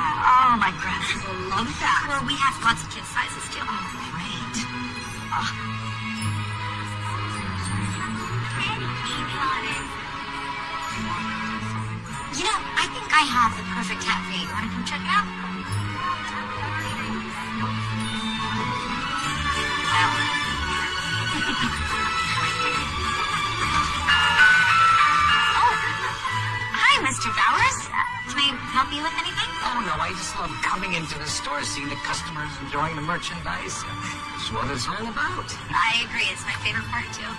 Oh, my grandson will love that. Well, we have lots of kid sizes, too. Oh, great. Oh. You know, I think I have the perfect hat for you. You want to come check it out? Mr. Bowers, can I help you with anything? Oh, no, I just love coming into the store, seeing the customers enjoying the merchandise. It's what it's all about. I agree. It's my favorite part, too.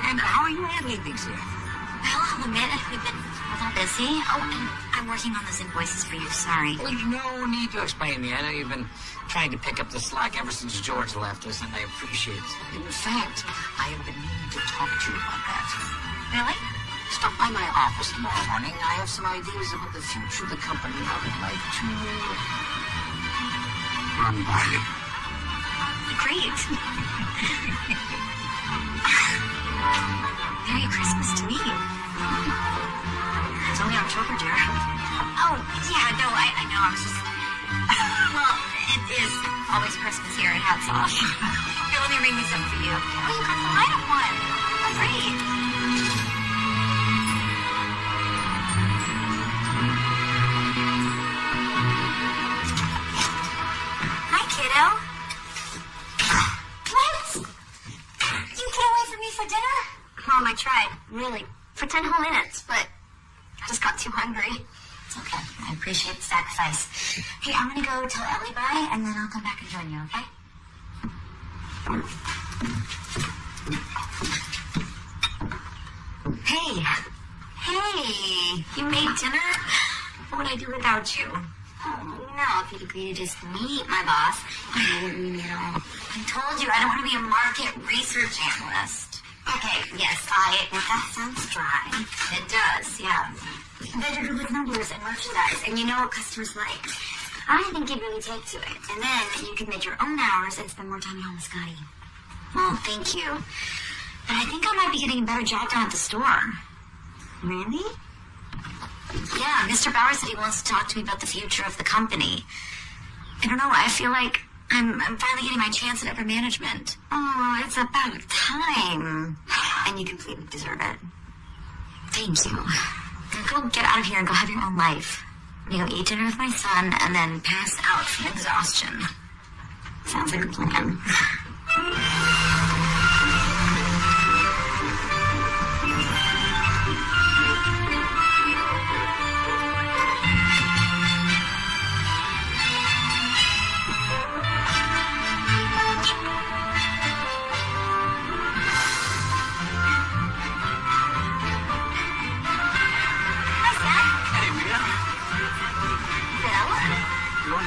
And how are you handling things here? Well, I'll admit, we've been a little busy. Oh, and I'm working on those invoices for you. Sorry. Well, no need to explain me. I know you've been trying to pick up the slack ever since George left us, and I appreciate it. In fact, I have been meaning to talk to you about that. Really? Stop by my office tomorrow morning. I have some ideas about the future of the company I would like to run by you. Great. Merry Christmas to me. It's only October, dear. Oh, yeah, no, I know. I was just... Well, it is always Christmas here at Hats Off. Here, let me ring these up for you. Oh, you got the light up one. Oh, great. Mom, I tried, really, for 10 whole minutes, but I just got too hungry. It's okay. I appreciate the sacrifice. Hey, I'm going to go tell Ellie bye, and then I'll come back and join you, okay? Hey. Hey. You made dinner? What would I do without you? Oh, no, if you'd agree to just meet my boss, I wouldn't mean it at all. I told you I don't want to be a market research analyst. Okay, yes, I admit that sounds dry. It does, yeah. But you're good with numbers and merchandise, and you know what customers like. I think you'd really take to it. And then you could make your own hours and spend more time at home with Scotty. Well, thank you. But I think I might be getting a better job done at the store. Really? Yeah, Mr. Bauer said he wants to talk to me about the future of the company. I don't know, I feel like I'm finally getting my chance at upper management. Oh, it's about time. And you completely deserve it. Thank you. Now go get out of here and go have your own life. You go eat dinner with my son and then pass out from exhaustion. Sounds like a plan.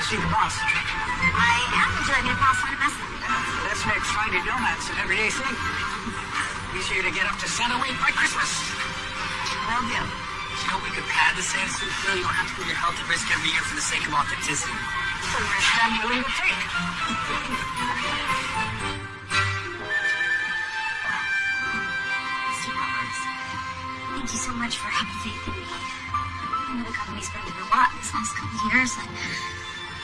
See the boss. I am. Would you like me to pass on a message? Let's make Friday donuts an everyday thing. Be sure to get up to Santa weight by Christmas. Will do. You know, we could pad the Santa suit bill. You don't have to put your health at risk every year for the sake of authenticity. So risk I'm willing to take. Mr. Roberts, thank you so much for having faith in me. I know the company's been doing a lot this last couple of years, and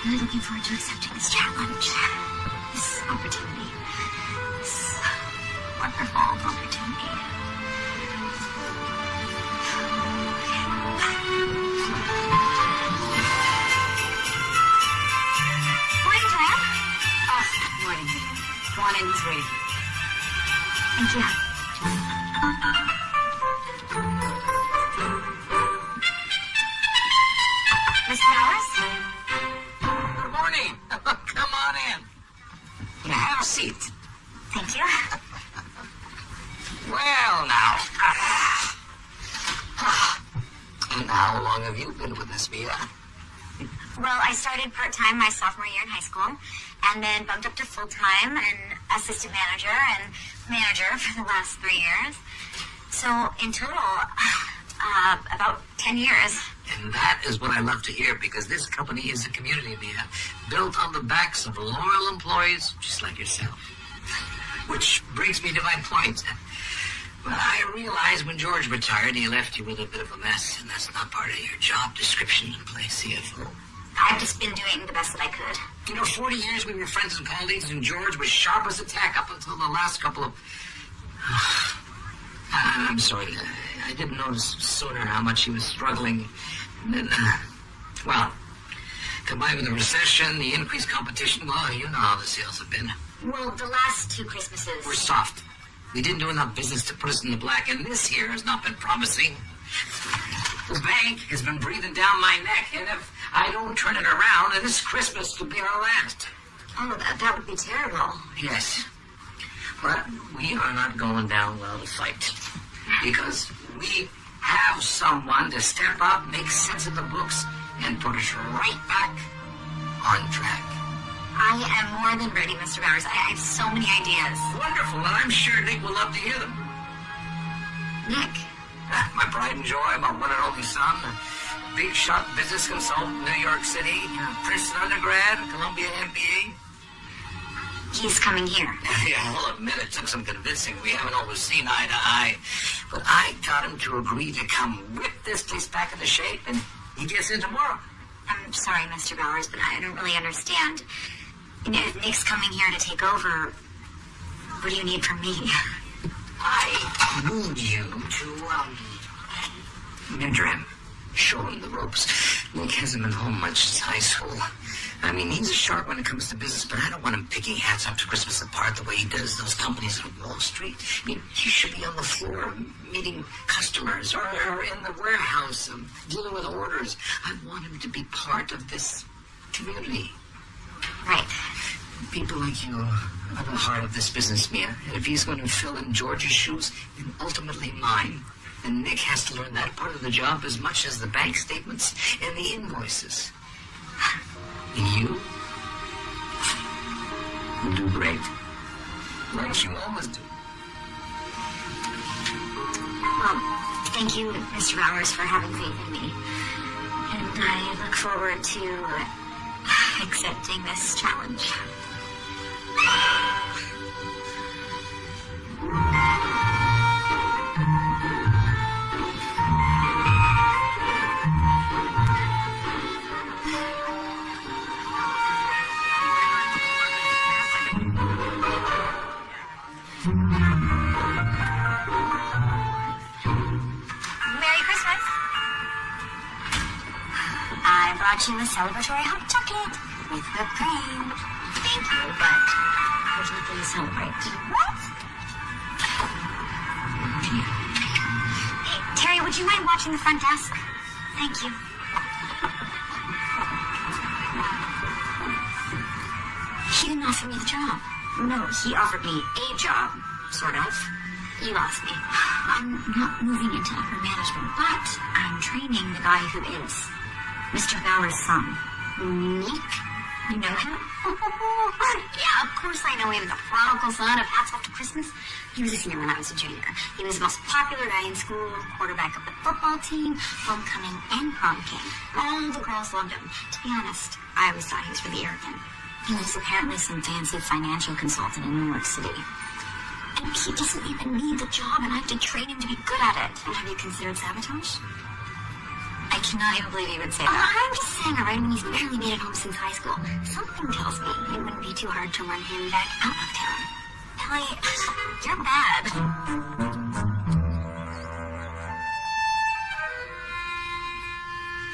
I'm really looking forward to accepting this challenge, this opportunity, this wonderful opportunity. Morning, Clam. Oh, morning. Come on in, he's waiting. Thank you. Mr. Bowers? Good morning. Come on in. Yeah, have a seat. Thank you. Well, now. And how long have you been with us, Mia? Well, I started part-time my sophomore year in high school, and then bumped up to full-time and assistant manager and manager for the last 3 years. So, in total, about 10 years. And that is what I love to hear, because this company is a community, Mia, built on the backs of loyal employees just like yourself. Which brings me to my point. Well, I realized when George retired, he left you with a bit of a mess, and that's not part of your job description to play CFO. I've just been doing the best that I could. 40 years we were friends and colleagues, and George was sharp as a tack up until the last couple of... I'm sorry. I didn't notice sooner how much he was struggling. Well, combined with the recession, the increased competition, well, you know how the sales have been. Well, the last 2 Christmases... We're soft. We didn't do enough business to put us in the black, and this year has not been promising. The bank has been breathing down my neck, and if I don't turn it around, this Christmas could be our last. Oh, that would be terrible. Yes. But we are not going down well to fight. Because we have someone to step up, make sense of the books, and put us right back on track. I am more than ready, Mr. Bowers. I have so many ideas. Wonderful, and I'm sure Nick will love to hear them. Nick? My pride and joy, my one and only son, a big shot business consultant in New York City, Princeton undergrad, Columbia MBA. He's coming here. Yeah, I'll admit it took some convincing. We haven't always seen eye to eye. But I got him to agree to come whip this place back into shape, and he gets in tomorrow. I'm sorry, Mr. Bowers, but I don't really understand. If Nick's coming here to take over, what do you need from me? I need you to, mentor him. Show him the ropes. Nick hasn't been home much since high school. I mean, he's a sharp when it comes to business, but I don't want him picking hats after Christmas apart the way he does those companies on Wall Street. I mean, he should be on the floor meeting customers or in the warehouse dealing with orders. I want him to be part of this community. Right. People like you are the heart of this business, Mia. And if he's going to fill in George's shoes and ultimately mine, then Nick has to learn that part of the job as much as the bank statements and the invoices. And you will do great. Like you always do. Well, thank you, Mr. Bowers, for having faith in me. And I look forward to accepting this challenge. Merry Christmas. I brought you a celebratory hot chocolate with whipped cream. Thank you, but there's nothing to celebrate. What? Hey, Terry, would you mind watching the front desk? Thank you. He didn't offer me the job. No, he offered me a job, sort of. You lost me. I'm not moving into upper management, but I'm training the guy who is Mr. Bauer's son. Nick? You know him? Yeah, of course I know him. The prodigal son of Hats Off to Christmas. He was a senior when I was a junior. He was the most popular guy in school, quarterback of the football team, homecoming, and prom king. All the girls loved him. To be honest, I always thought he was really arrogant. He was apparently some fancy financial consultant in New York City. And he doesn't even need the job, and I have to train him to be good at it. And have you considered sabotage? I cannot even believe you would say that. I'm just saying, all right, I mean, he's barely made it home since high school. Something tells me it wouldn't be too hard to run him back out of town. Ellie, you're bad.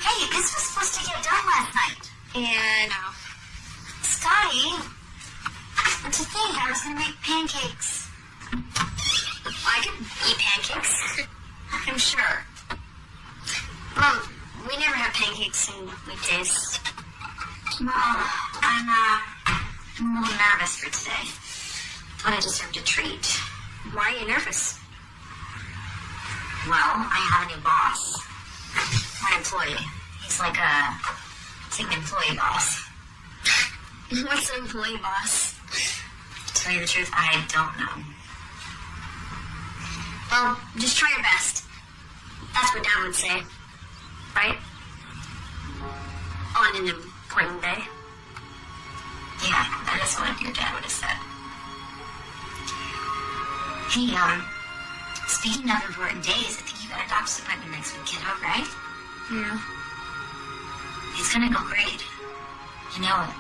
Hey, this was supposed to get done last night. And, Scotty, to think I was going to make pancakes. I could eat pancakes. I'm sure. Well, we never have pancakes in weekdays. Well, I'm a little nervous for today. Thought I deserved a treat. Why are you nervous? Well, I have a new boss. My employee. He's like an employee boss. What's an employee boss? To tell you the truth, I don't know. Well, just try your best. That's what Dad would say. Right? On an important day. Yeah, that is what your dad would have said. Hey, speaking of important days, I think you got a doctor's appointment next week, kiddo, right? Yeah. He's gonna go great. I know it.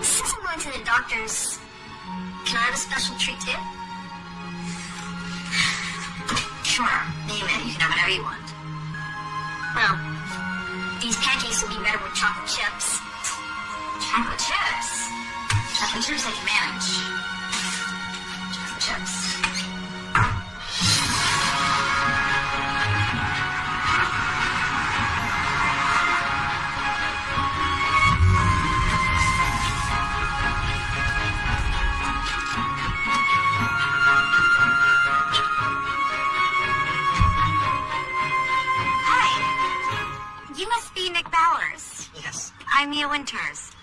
Since I'm going to the doctor's, can I have a special treat too? Sure, name it. You can have whatever you want. Well, these pancakes would be better with chocolate chips. Chocolate chips? Chocolate chips I can manage. Chocolate chips. I'm Mia Winters.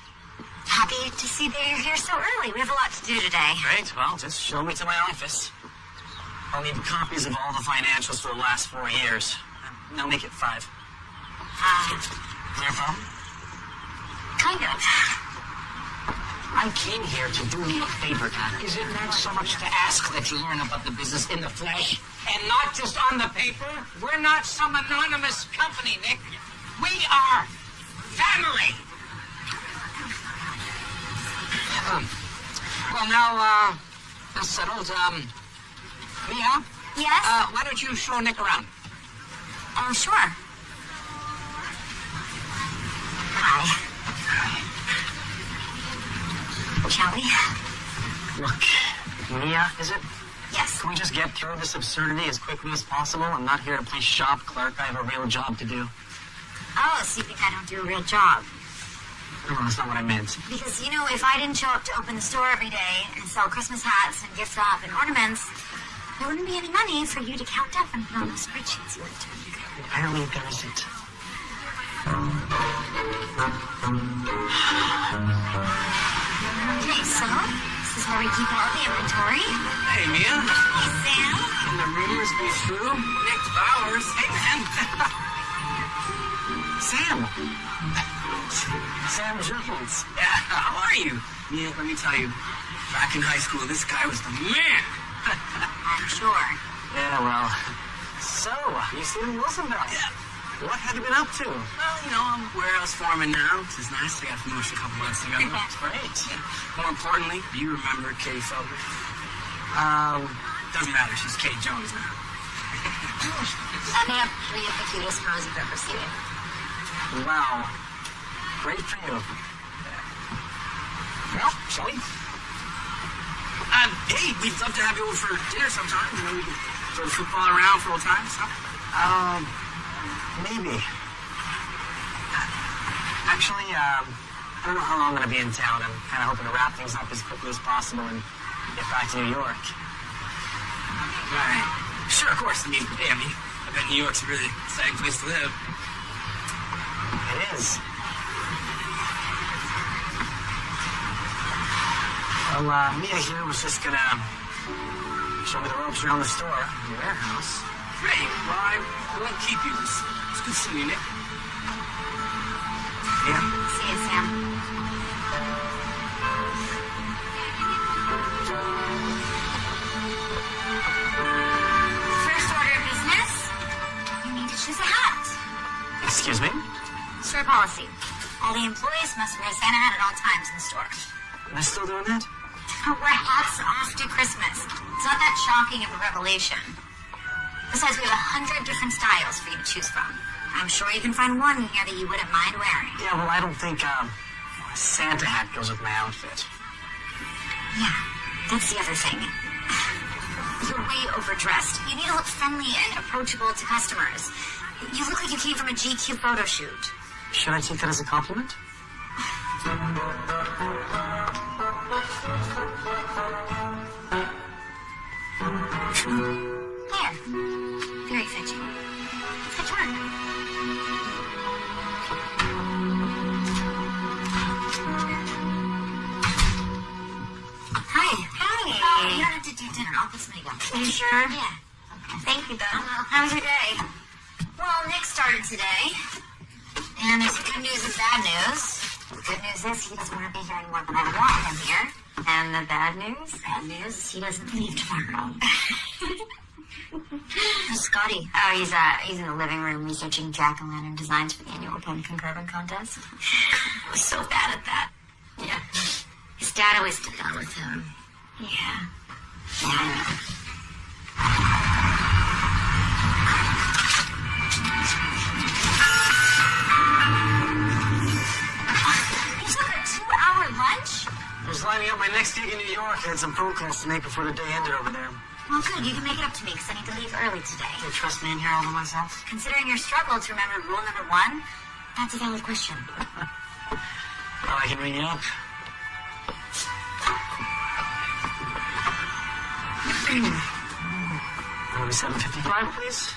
Happy to see that you're here so early. We have a lot to do today. Great. Well, just show me to my office. I'll need copies of all the financials for the last 4 years. Now make it 5. Is there a problem? Kind of. I came here to do you a favor, Anna. Is it not so much to ask that you learn about the business in the flesh and not just on the paper? We're not some anonymous company, Nick. We are family. Well, now, that's settled. Mia? Yes? Why don't you show Nick around? Oh, sure. Hi. Shall we? Look, Mia, is it? Yes. Can we just get through this absurdity as quickly as possible? I'm not here to play shop clerk. I have a real job to do. Oh, so you think I don't do a real job? No, that's not what I meant. Because, you know, if I didn't show up to open the store every day and sell Christmas hats and gift wrap and ornaments, there wouldn't be any money for you to count up and put on the spreadsheets you went to. Apparently there isn't. Okay, so this is where we keep all the inventory. Hey, Mia. Hey, Sam. Can the rumors be true? Nick Bowers. Hey, man. Sam. Sam Jones. Yeah, how are you? Mia, let me tell you, back in high school, this guy was the man. I'm sure. Yeah, well, so, you see Wilsonville? Yeah. What have you been up to? Well, you know, I'm warehouse foreman now, which is nice. I got promoted a couple months ago. It's great. Yeah. More importantly, do you remember Kay Felder? Doesn't matter. She's Kay Jones now. I may have the cutest girls you've ever seen. Wow. Great for you. Well, shall we? Hey, we'd love to have you over for dinner sometime. You know, we can throw the football around for old times. Maybe. Actually, I don't know how long I'm going to be in town. I'm kind of hoping to wrap things up as quickly as possible and get back to New York. Right. Sure, of course. I bet New York's a really exciting place to live. It is. Well, Mia here was just gonna show me the ropes around the store, the warehouse. Great. Well, I won't keep you. It's good seeing you, Nick. Yeah. See you, Sam. First order of business, you need to choose a hat. Excuse me? Store policy. All the employees must wear a Santa hat at all times in the store. Am I still doing that? We're hats off to Christmas. It's not that shocking of a revelation. Besides, we have 100 different styles for you to choose from. I'm sure you can find one here that you wouldn't mind wearing. Yeah, well, I don't think a Santa hat goes with my outfit. Yeah, that's the other thing. You're way overdressed. You need to look friendly and approachable to customers. You look like you came from a GQ photo shoot. Should I take that as a compliment? There. Very fetching. Good work. Hi. Hey. Oh, you don't have to do dinner. I'll put something up. Are you sure? Yeah. Thank you, though. How was your day? Well, Nick started today. And there's good news and bad news. The good news is he doesn't want to be here anymore, but I want him here. And the bad news is he doesn't leave tomorrow. Scotty? Oh, he's in the living room researching jack-o'-lantern designs for the annual pumpkin carving contest. I was so bad at that. Yeah. His dad always did that with him. Yeah. Yeah, I know. You took a 2-hour lunch? I was lining up my next gig in New York. I had some phone calls to make before the day ended over there. Well, good. You can make it up to me because I need to leave early today. You trust me in here all to myself? Considering your struggle to remember rule number 1, that's a valid question. Well, I can ring you up. Maybe 7:55, please.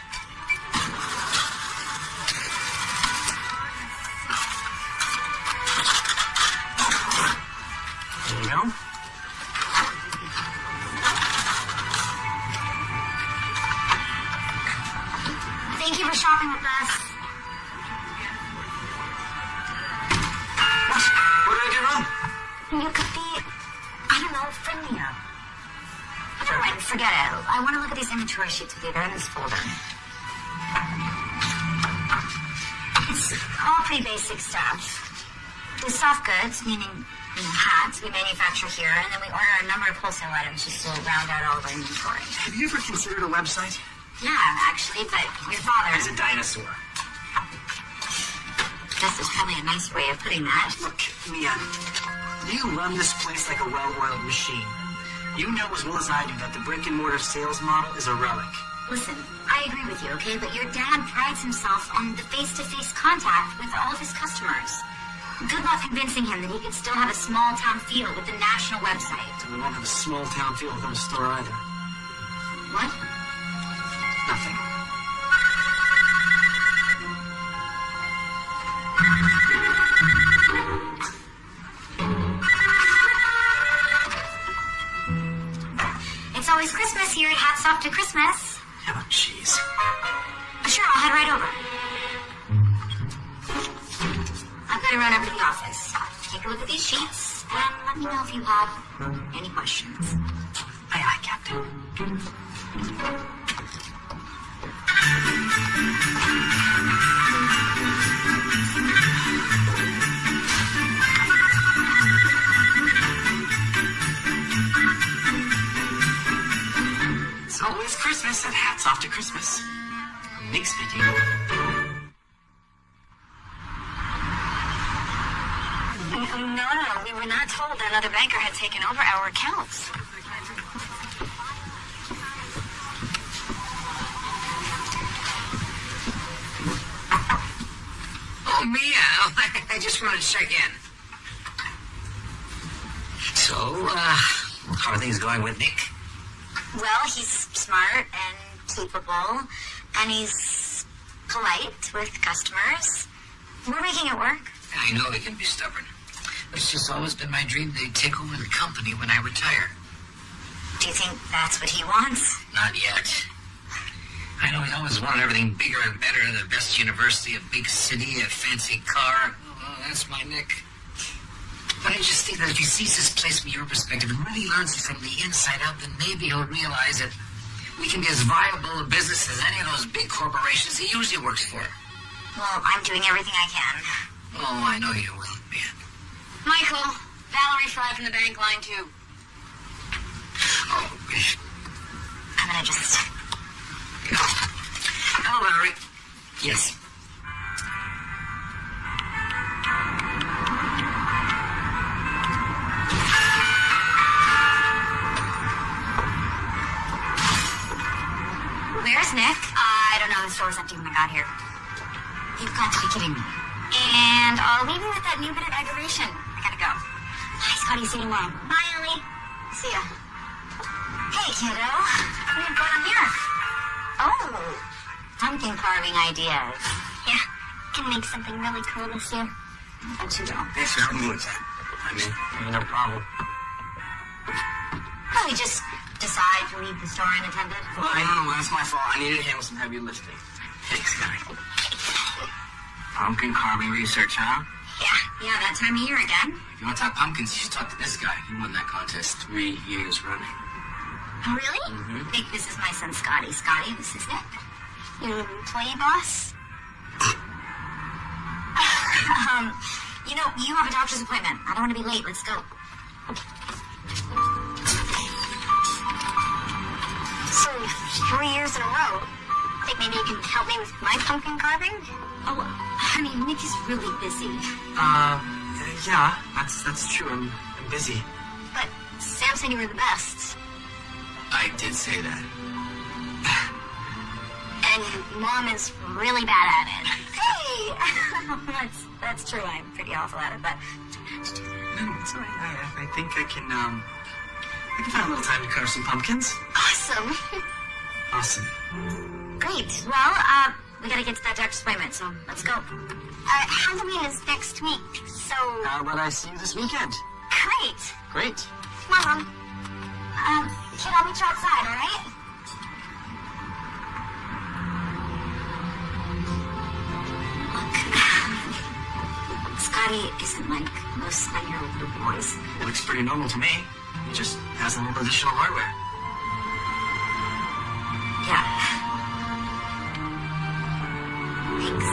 There you go. Thank you for shopping with us. What did I do wrong? You could be, I don't know, friendlier. Never mind, forget it. I want to look at these inventory sheets with you. They're in this folder. It's all pretty basic stuff. The soft goods, meaning hats, we manufacture here, and then we order a number of wholesale items just to round out all of our inventory. Have you ever considered a website? Yeah, actually, but your father... He's a dinosaur. This is probably a nice way of putting that. Look, Mia, you run this place like a well-oiled machine. You know as well as I do that the brick-and-mortar sales model is a relic. Listen, I agree with you, okay? But your dad prides himself on the face-to-face contact with all of his customers. Good luck convincing him that he could still have a small-town feel with the national website. And we won't have a small-town feel without a store either. What? Nothing. It's always Christmas here at Hats Off to Christmas. Oh, jeez. Sure, I'll head right over. I'm gonna run over to the office. Take a look at these sheets, and let me know if you have any questions. Aye, aye, Captain. It's always Christmas and Hats Off to Christmas. Nick speaking. No, we were not told that another banker had taken over our accounts. Oh, Mia, I just wanted to check in. So, how are things going with Nick? Well, he's smart and capable, and he's polite with customers. We're making it work. I know he can be stubborn. It's just always been my dream that he'd take over the company when I retire. Do you think that's what he wants? Not yet. I know he always wanted everything bigger and better, the best university, a big city, a fancy car. Oh, that's my Nick. But I just think that if he sees this place from your perspective and really learns it from the inside out, then maybe he'll realize that we can be as viable a business as any of those big corporations he usually works for. Well, I'm doing everything I can. Oh, I know you will, man. Michael, Valerie Fry from the bank line 2. Oh, I'm gonna just... Hello, Valerie. Yes. Where's Nick? I don't know. The store was empty when I got here. You've got to be kidding me. And I'll leave you with that new bit of aggravation. I gotta go. Hi, Scotty. See you tomorrow. Bye, Ellie. See ya. Hey, kiddo. What are you going on here? Oh, pumpkin carving ideas. Yeah, can make something really cool this year. Don't you know? Thanks for helping me with that. I mean, no problem. Well, we just decide to leave the store unattended. Well, I know, that's my fault. I needed to handle some heavy lifting. Thanks, guy. Pumpkin carving research, huh? Yeah, that time of year again. If you want to talk pumpkins, you should talk to this guy. He won that contest 3 years running. Oh, really? Mm-hmm. Nick, this is my son, Scotty. Scotty, this is Nick. Your employee boss? You have a doctor's appointment. I don't want to be late. Let's go. So, 3 years in a row. Think maybe you can help me with my pumpkin carving? Oh, honey, Nick is really busy. Yeah, that's true. I'm busy. But Sam said you were the best. I did say that. And Mom is really bad at it. Hey! that's true. I'm pretty awful at it, but No, it's all right. I think I can find a little time to carve some pumpkins. awesome. Awesome. Great. Well, we gotta get to that doctor's appointment, so let's go. Halloween is next week, so... How about I see you this weekend? Great. Great. Mom. Kid, I'll meet you outside, all right? Look, Scotty isn't like most 9-year-old little boys. It looks pretty normal to me. He just has a little additional hardware. Yeah. Thanks.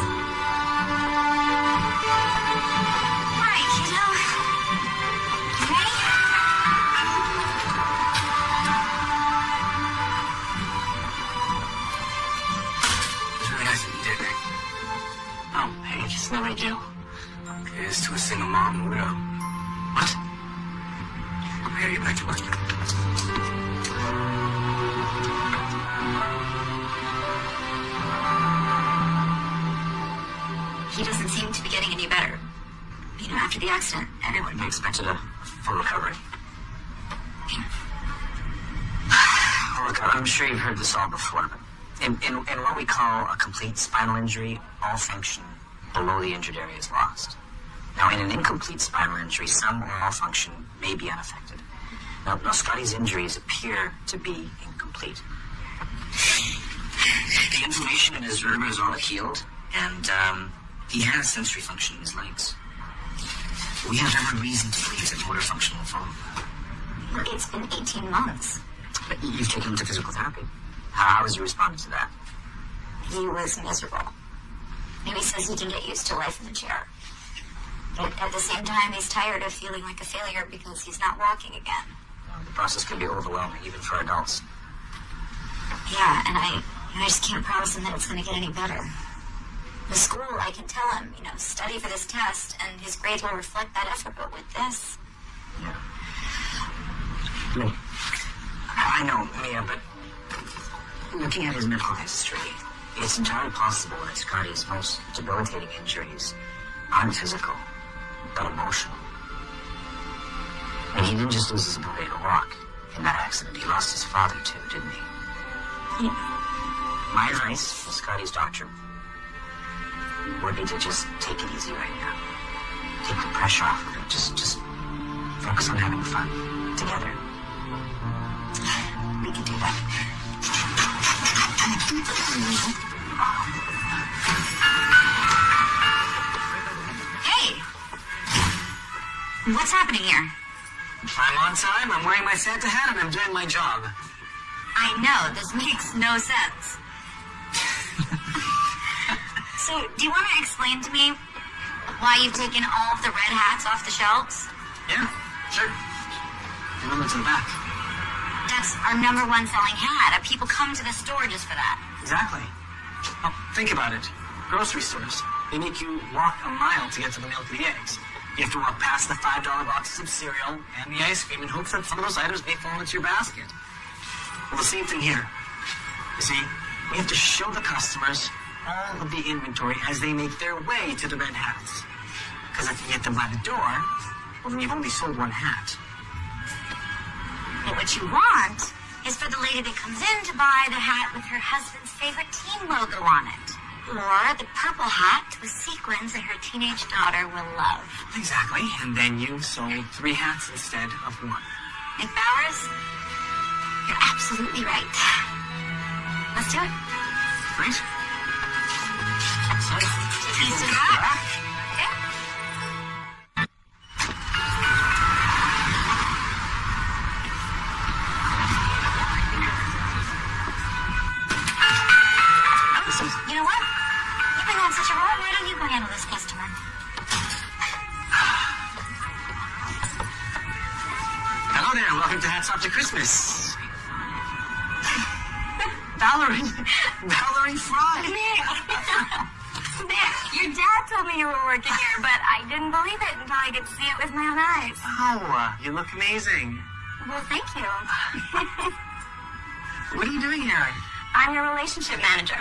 All right, kiddo. You ready? It's really nice that you did, Nick. Oh, hey, it's no big deal. Here's to a single mom and widow. What? I gotta get back to work. He doesn't seem to be getting any better. After the accident, everyone Expected a full recovery. Look, I'm sure you've heard this all before, but in what we call a complete spinal injury, all function below the injured area is lost. Now, in an incomplete spinal injury, some or all function may be unaffected. Now Scotty's injuries appear to be incomplete. The inflammation in his vertebrae is all healed, and he has sensory function in his legs. We have every reason to believe that motor function will follow. It's been 18 months. But you've taken him to physical therapy. How has he responded to that? He was miserable. He says he can get used to life in the chair. But at the same time, he's tired of feeling like a failure because he's not walking again. The process can be overwhelming, even for adults. Yeah, and I just can't promise him that it's going to get any better. The school, I can tell him, study for this test, and his grades will reflect that effort, but with this... Yeah. I know, Mia, but looking at his medical history, it's entirely possible that Scotty's most debilitating injuries aren't physical, but emotional. And he didn't just lose his ability to walk in that accident. He lost his father, too, didn't he? Yeah. My advice, as Scotty's doctor, would be to just take it easy right now. Take the pressure off of it. Just focus on having fun together. We can do that. Hey! What's happening here? I'm on time, I'm wearing my Santa hat, and I'm doing my job. I know, this makes no sense. So, do you want to explain to me why you've taken all of the red hats off the shelves? Yeah, sure. The one that's in the back. That's our #1 selling hat. People come to the store just for that. Exactly. Well, think about it. Grocery stores, they make you walk a mile to get to the milk and the eggs. You have to walk past the $5 boxes of cereal and the ice cream in hopes that some of those items may fall into your basket. Well, the same thing here. You see, we have to show the customers all of the inventory as they make their way to the red hats. Because if you get them by the door, well, then you've only sold one hat. But what you want is for the lady that comes in to buy the hat with her husband's favorite team logo on it. Or the purple hat with sequins that her teenage daughter will love. Exactly. And then you've sold 3 hats instead of 1. Nick Bowers, you're absolutely right. Let's do it. Great. Piece of that. Okay. Listen, I'll handle this customer. Hello there, welcome to Hats Off to Christmas. Valerie Fry. Nick, your dad told me you were working here, but I didn't believe it until I could see it with my own eyes. Oh, you look amazing. Well, thank you. What are you doing here? I'm your relationship manager.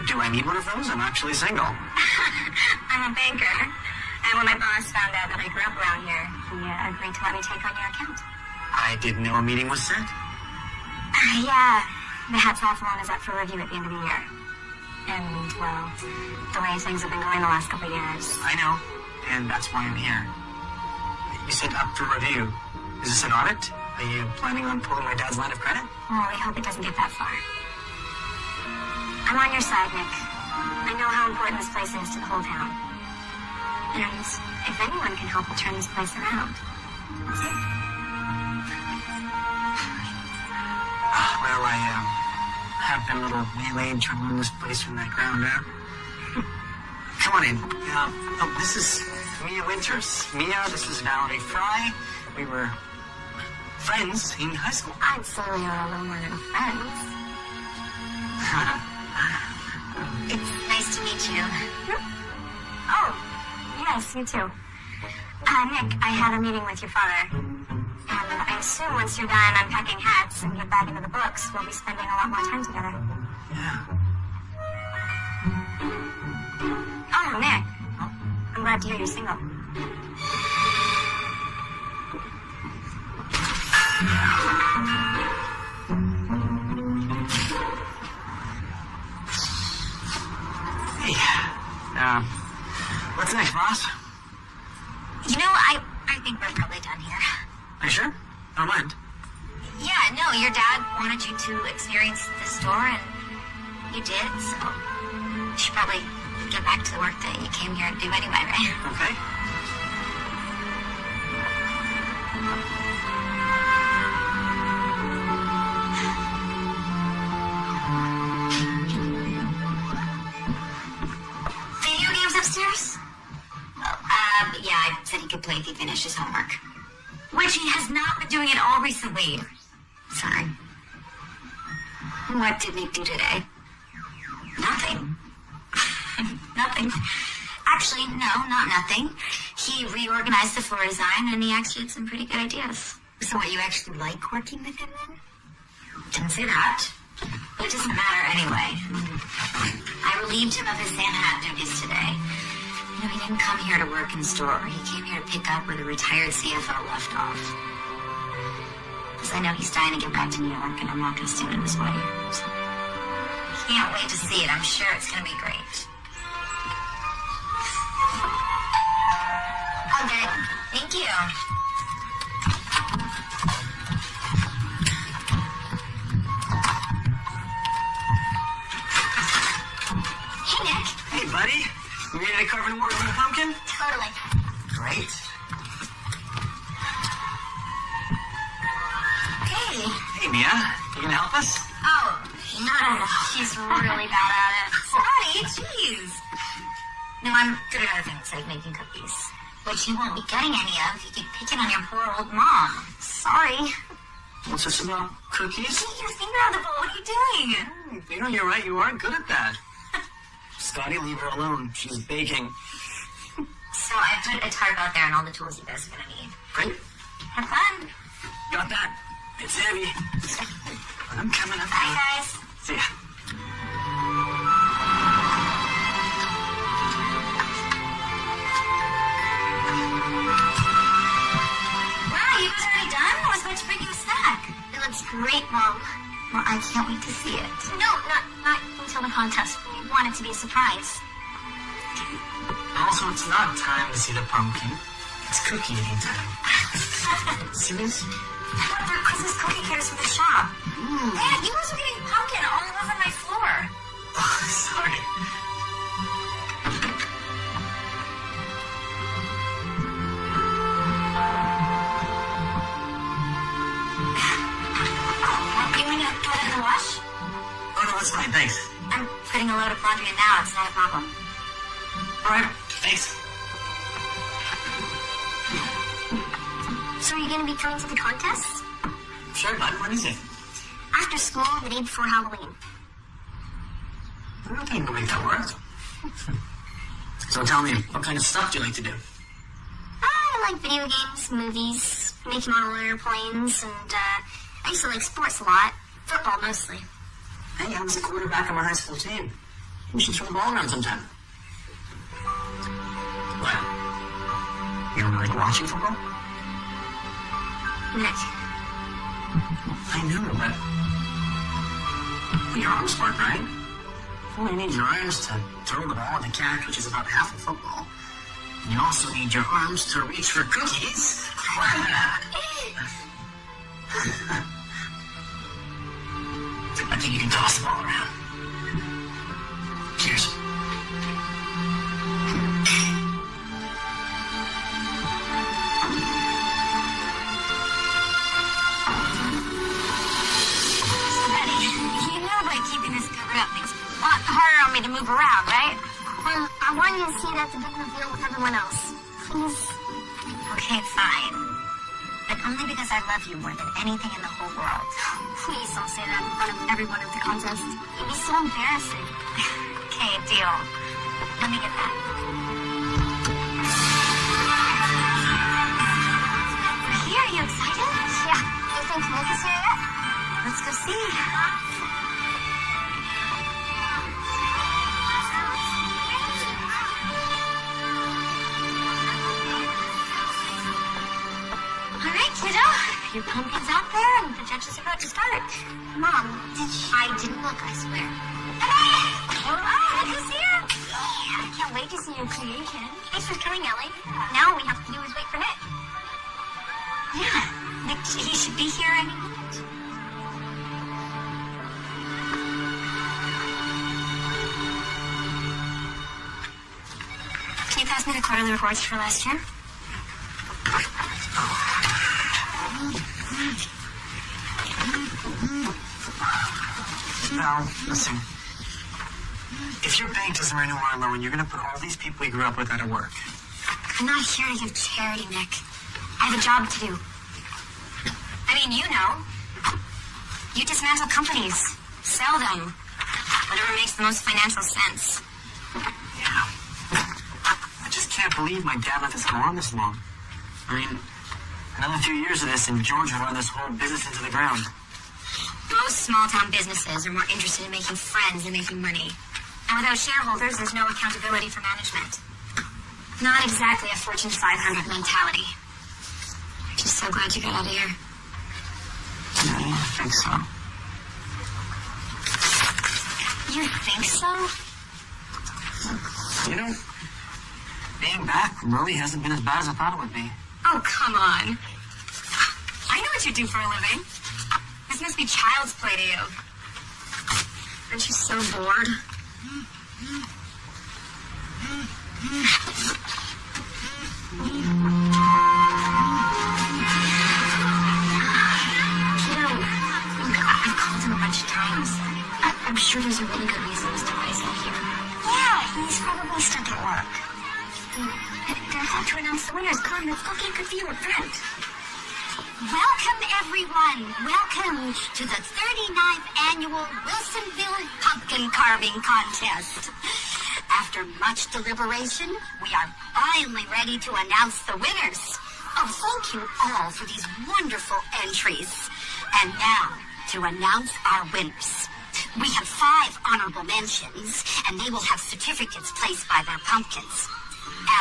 Do I need one of those? I'm actually single. I'm a banker. And when my boss found out that I grew up around here, he agreed to let me take on your account. I didn't know a meeting was set. Yeah, the Hats Off one is up for review at the end of the year. And, well, the way things have been going the last couple of years. I know, and that's why I'm here. You said up for review. Is this an audit? Are you planning on pulling my dad's line of credit? Well, we hope it doesn't get that far. I'm on your side, Nick. I know how important this place is to the whole town. And if anyone can help turn this place around, that's it. Well, I have been a little waylaid trying to run this place from that ground up. Come on in. This is Mia Winters. Mia, this is Valerie Fry. We were friends in high school. I'd say we are a little more than friends. It's nice to meet you. Oh, yes, you too. Nick, I had a meeting with your father. And I assume once you're done unpacking hats and get back into the books, we'll be spending a lot more time together. Yeah. Oh, Nick. I'm glad to hear you're single. Hey. What's next, boss? You know, I think we're probably done here. Are you sure? I don't mind. Yeah, no, your dad wanted you to experience the store, and you did, so you should probably get back to the work that you came here to do anyway, right? Okay. Video games upstairs? Yeah, I said he could play if he finished his homework. Which he has not been doing at all recently. Sorry. What did Nick do today? Nothing. Nothing. Actually, no, not nothing. He reorganized the floor design, and he actually had some pretty good ideas. So what, you actually like working with him then? Didn't say that. But it doesn't matter anyway. I relieved him of his Santa hat duties today. You know, he didn't come here to work in the store. He came here to pick up where the retired CFO left off. Because I know he's dying to get back to New York, and I'm not going to stand in his way. So, can't wait to see it. I'm sure it's going to be great. Okay, thank you. Hey, Nick. Hey, buddy. You ready to carve an order on the pumpkin? Totally. Great. Hey. Hey, Mia. You gonna help us? Oh, no. She's really bad at it. Sorry, jeez. No, I'm good at other things, like making cookies. Which you won't be getting any of. You keep picking on your poor old mom. Sorry. What's this about cookies? Take your finger out of the bowl. What are you doing? You know, you're right. You are good at that. Scotty, leave her alone. She's baking. So I put a tarp out there and all the tools you guys are going to need. Great. Have fun. Got that. It's heavy. I'm coming up. Bye, guys. See ya. Wow, you guys already done? I was about to bring you a snack. It looks great, Mom. Well, I can't wait to see it. No, not until the contest. We want it to be a surprise. Also, it's not time to see the pumpkin. It's cookie eating time. Serious? I bought their Christmas cookie cutters from the shop. Dad, you guys are getting pumpkin all over my floor. Oh, sorry. You want to put it in the wash? Oh, no, that's fine. Thanks. I'm putting a load of laundry in now. It's not a problem. All right, thanks. So are you going to be coming to the contest? Sure, bud. When is it? After school, the day before Halloween. I don't think we'll make that work. So tell me, what kind of stuff do you like to do? I like video games, movies, making model airplanes, and I used to like sports a lot. Football mostly. Hey, I was a quarterback on my high school team. We should throw the ball around sometime. What? You don't like watching football? Nick. I know, but your arms work, right? Well, you need your arms to throw the ball and catch, which is about half of football. And you also need your arms to reach for cookies. I think you can toss the ball around. Cheers. Harder on me to move around, right? Well, I want you to see it at the big reveal with everyone else. Please? Okay, fine. But only because I love you more than anything in the whole world. Please don't say that in front of everyone at the contest. It'd be so embarrassing. Okay, deal. Let me get that. We're here. Are you excited? Yeah. You think Nick is here yet? Let's go see. Your pumpkin's out there, and the judges are about to start. Mom, I didn't look, I swear. All right, who's here? Yeah, I can't wait to see your creation. Thanks for coming, Ellie. Now all we have to do is wait for Nick. Yeah, Nick, he should be here any minute. Can you pass me the quarterly reports for last year? Now, listen. If your bank doesn't renew our loan, you're going to put all these people we grew up with out of work. I'm not here to give charity, Nick. I have a job to do. I mean, you know. You dismantle companies. Sell them. Whatever makes the most financial sense. Yeah. I just can't believe my dad let this go on this long. I mean, another few years of this and George will run this whole business into the ground. Most small-town businesses are more interested in making friends than making money. And without shareholders, there's no accountability for management. Not exactly a Fortune 500 mentality. I'm just so glad you got out of here. Yeah, I think so. You think so? You know, being back really hasn't been as bad as I thought it would be. Oh, come on. I know what you do for a living. This must be child's play to you. Aren't you so bored? I've called him a bunch of times. I'm sure there's a really good reason as to why he's not here. Yeah, he's probably stuck at work. They're about to announce the winners. Come on, let's go get a good view of Brent. Welcome, everyone. Welcome to the 39th Annual Wilsonville Pumpkin Carving Contest. After much deliberation, we are finally ready to announce the winners. Oh, thank you all for these wonderful entries. And now, to announce our winners. We have 5 honorable mentions, and they will have certificates placed by their pumpkins.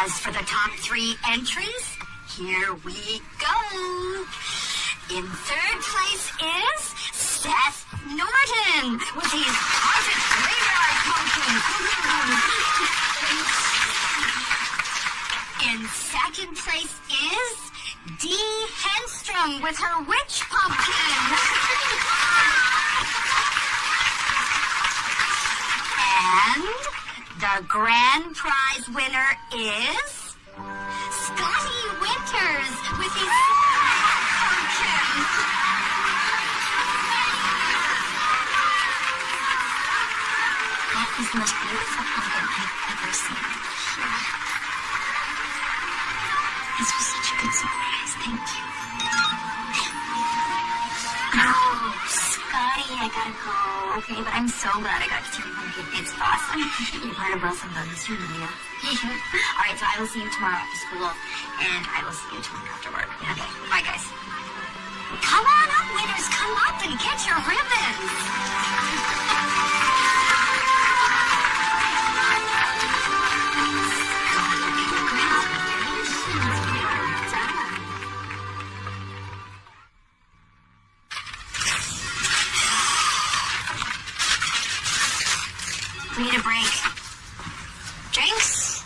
As for the top 3 entries, here we go. In 3rd place is Seth Norton with his haunted graveyard pumpkin. In 2nd place is Dee Henstrom with her witch pumpkin. And the grand prize winner is Scotty Winters with his pumpkin. He's the most beautiful pumpkin I've ever seen. This was such a good surprise. Thank you. Oh, Scotty, I gotta go. Okay, but I'm so glad I got to see the pumpkin. It's awesome. You're part of Wilson Brothers, you know. All right, so I will see you tomorrow after school, and I will see you tomorrow after work. Okay, bye, guys. Come on up, winners. Come up and get your ribbons. We need a break. Drinks?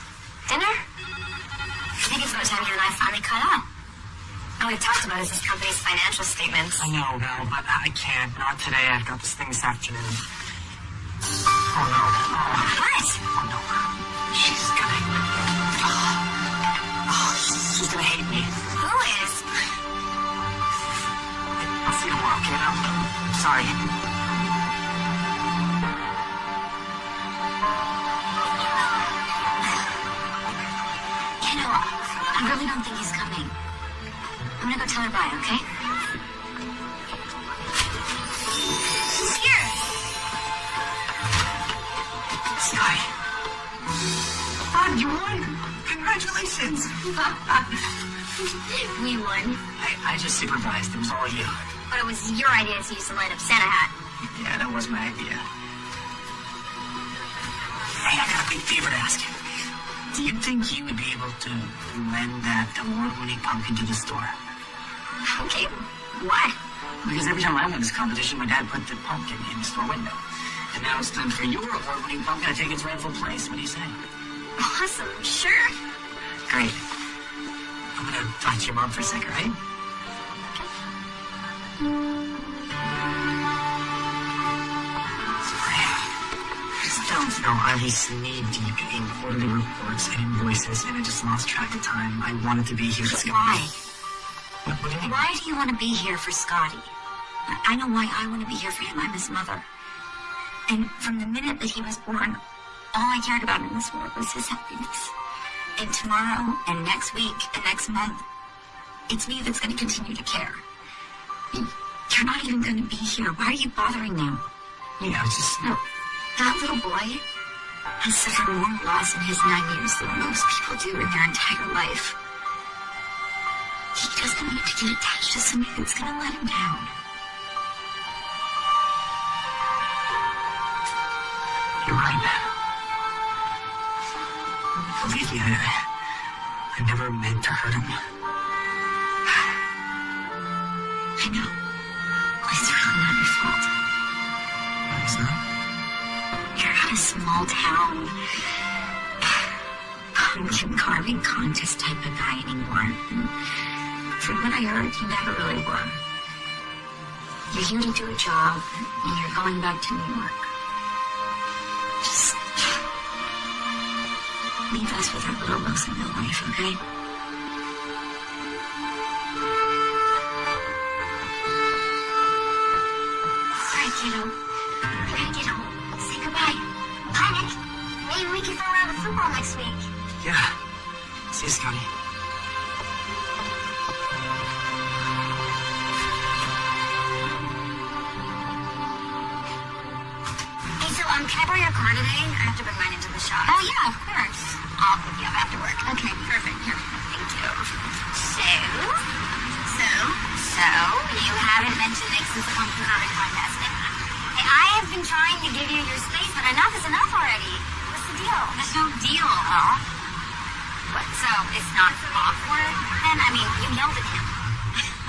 Dinner? I think it's about time you and I finally caught up. All we've talked about is this company's financial statements. I know, Val, but I can't. Not today. I've got this thing this afternoon. Oh, no. What? Oh, no. She's gonna... Oh, she's gonna hate me. Who is? I'll see you tomorrow, okay? I'm sorry. You know, I really don't think he's coming. I'm gonna go tell her bye, okay? She's here! Sky. You won! Congratulations! We won. I just supervised. It was all you. But it was your idea to use the light up Santa hat. Yeah, that was my idea. Hey, I got a big favor to ask you. Do you think you would be able to lend that award-winning pumpkin to the store? Okay, why? Because every time I won this competition, my dad put the pumpkin in the store window. And now it's time for your award-winning pumpkin to take its rightful place. What do you say? Awesome, sure. Great. I'm gonna talk to your mom for a second, right? Sorry. Just don't know. I was knee-deep in quarterly reports and invoices, and I just lost track of time. I wanted to be here. Why? What do you mean? Why do you want to be here for Scotty? I know why I want to be here for him. I'm his mother. And from the minute that he was born, all I cared about in this world was his happiness. And tomorrow, and next week, and next month, it's me that's going to continue to care. You're not even going to be here. Why are you bothering now? Yeah, it's just... No, that little boy has suffered more loss in his 9 years than most people do in their entire life. He doesn't need to get attached to somebody that's going to let him down. You're right. Believe me, I never meant to hurt him. I know. It's really not your fault. It's not? You're at a small town pumpkin carving contest type of guy anymore. And from what I heard, you never really were. You're here to do a job, and you're going back to New York. Just leave us with our little Roosevelt life, okay? Alright, kiddo. We gotta get home. Say goodbye. Bye, Nick. Maybe we can throw around the football next week. Yeah. See you, Scotty. Hey, so, can I borrow your car today? I have to bring mine into the shop. Oh, yeah, of course. I'll pick you up after work. Okay, perfect. Here. Thank you. So, you haven't mentioned Nick since the pumpkin carving contest. Hey, I have been trying to give you your space, but enough is enough already. What's the deal? There's no deal. Oh. What, so it's not awkward? Then, I mean, you yelled at him.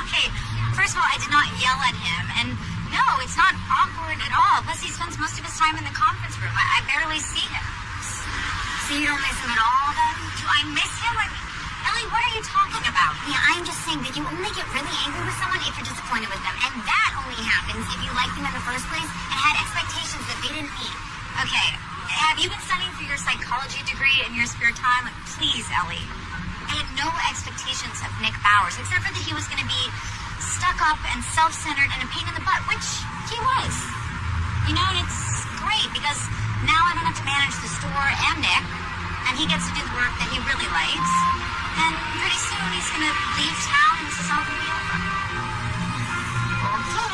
Okay, first of all, I did not yell at him, and no, it's not awkward at all. Plus, he spends most of his time in the conference room. I barely see him. So you don't miss him at all, then? Do I miss him? Ellie, what are you talking about? Yeah, I'm just saying that you only get really angry with someone if you're disappointed with them, and that only happens if you liked them in the first place and had expectations that they didn't meet. Okay, have you been studying for your psychology degree in your spare time? Please, Ellie. I had no expectations of Nick Bowers, except for that he was going to be stuck up and self-centered and a pain in the butt, which he was. You know, and it's great because Now I don't have to manage the store and Nick, and he gets to do the work that he really likes. And pretty soon he's going to leave town and this is all going to be over. Okay.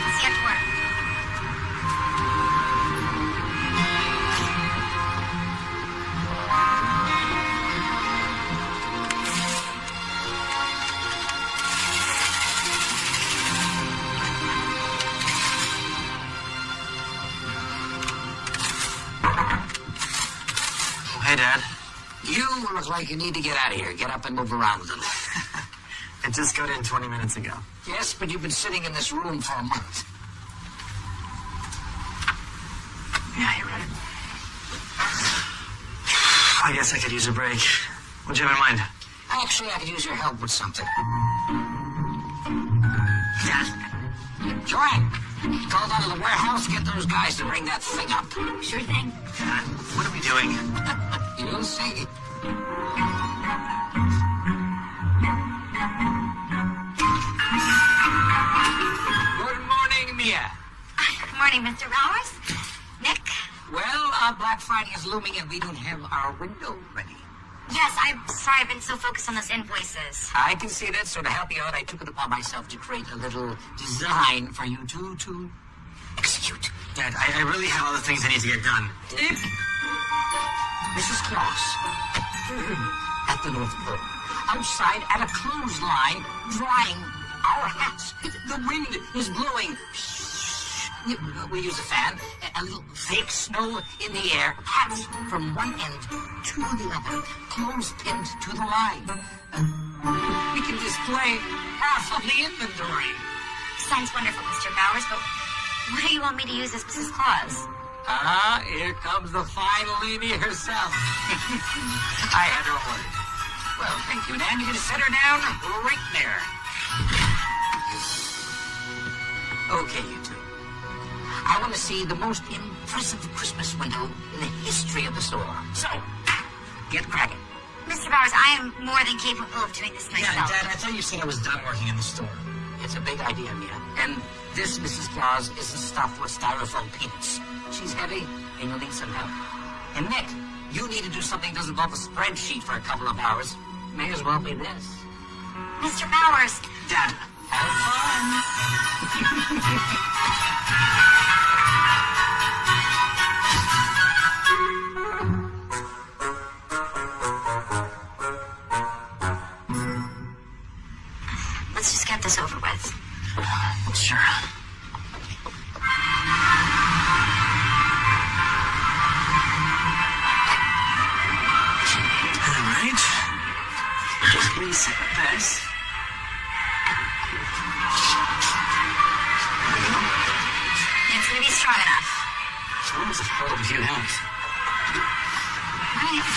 See you after work. Hey, Dad. You look like you need to get out of here. Get up and move around a little. I just got in 20 minutes ago. Yes, but you've been sitting in this room for a month. Yeah, you're right. I guess I could use a break. What'd you have in mind? Actually, I could use your help with something. Dad. Joanne, go down to the warehouse, get those guys to bring that thing up. Sure thing. Dad, what are we doing? You'll see. Good morning, Mia. Good morning, Mr. Bowers. Nick? Well, Black Friday is looming and we don't have our window ready. Yes, I'm sorry I've been so focused on those invoices. I can see that, so to help you out, I took it upon myself to create a little design for you to execute. Dad, I really have other things I need to get done. Mrs. Claus, at the North Pole, outside at a clothesline, drying our hats. The wind is blowing. We use a fan, a little fake snow in the air, hats from one end to the other, clothes pinned to the line. We can display half of the inventory. Sounds wonderful, Mr. Bowers, but what do you want me to use as Mrs. Claus? Here comes the fine lady herself. I had her word. Well, thank you, Nan. You're going to set her down right there. Okay, you two. I want to see the most impressive Christmas window in the history of the store. So, get cracking. Mr. Bowers, I am more than capable of doing this myself. Yeah, Dad, I thought you said I was done working in the store. It's a big idea, Mia. And this Mrs. Claus isn't stuffed with styrofoam peanuts. She's heavy, and you'll need some help. And Nick, you need to do something that doesn't involve a spreadsheet for a couple of hours. May as well be this. Mr. Bowers. Dad. Have Let's just get this over with. Sure. All right. Just reset this. It's going to be strong enough. That was a hell of a few hats. Right.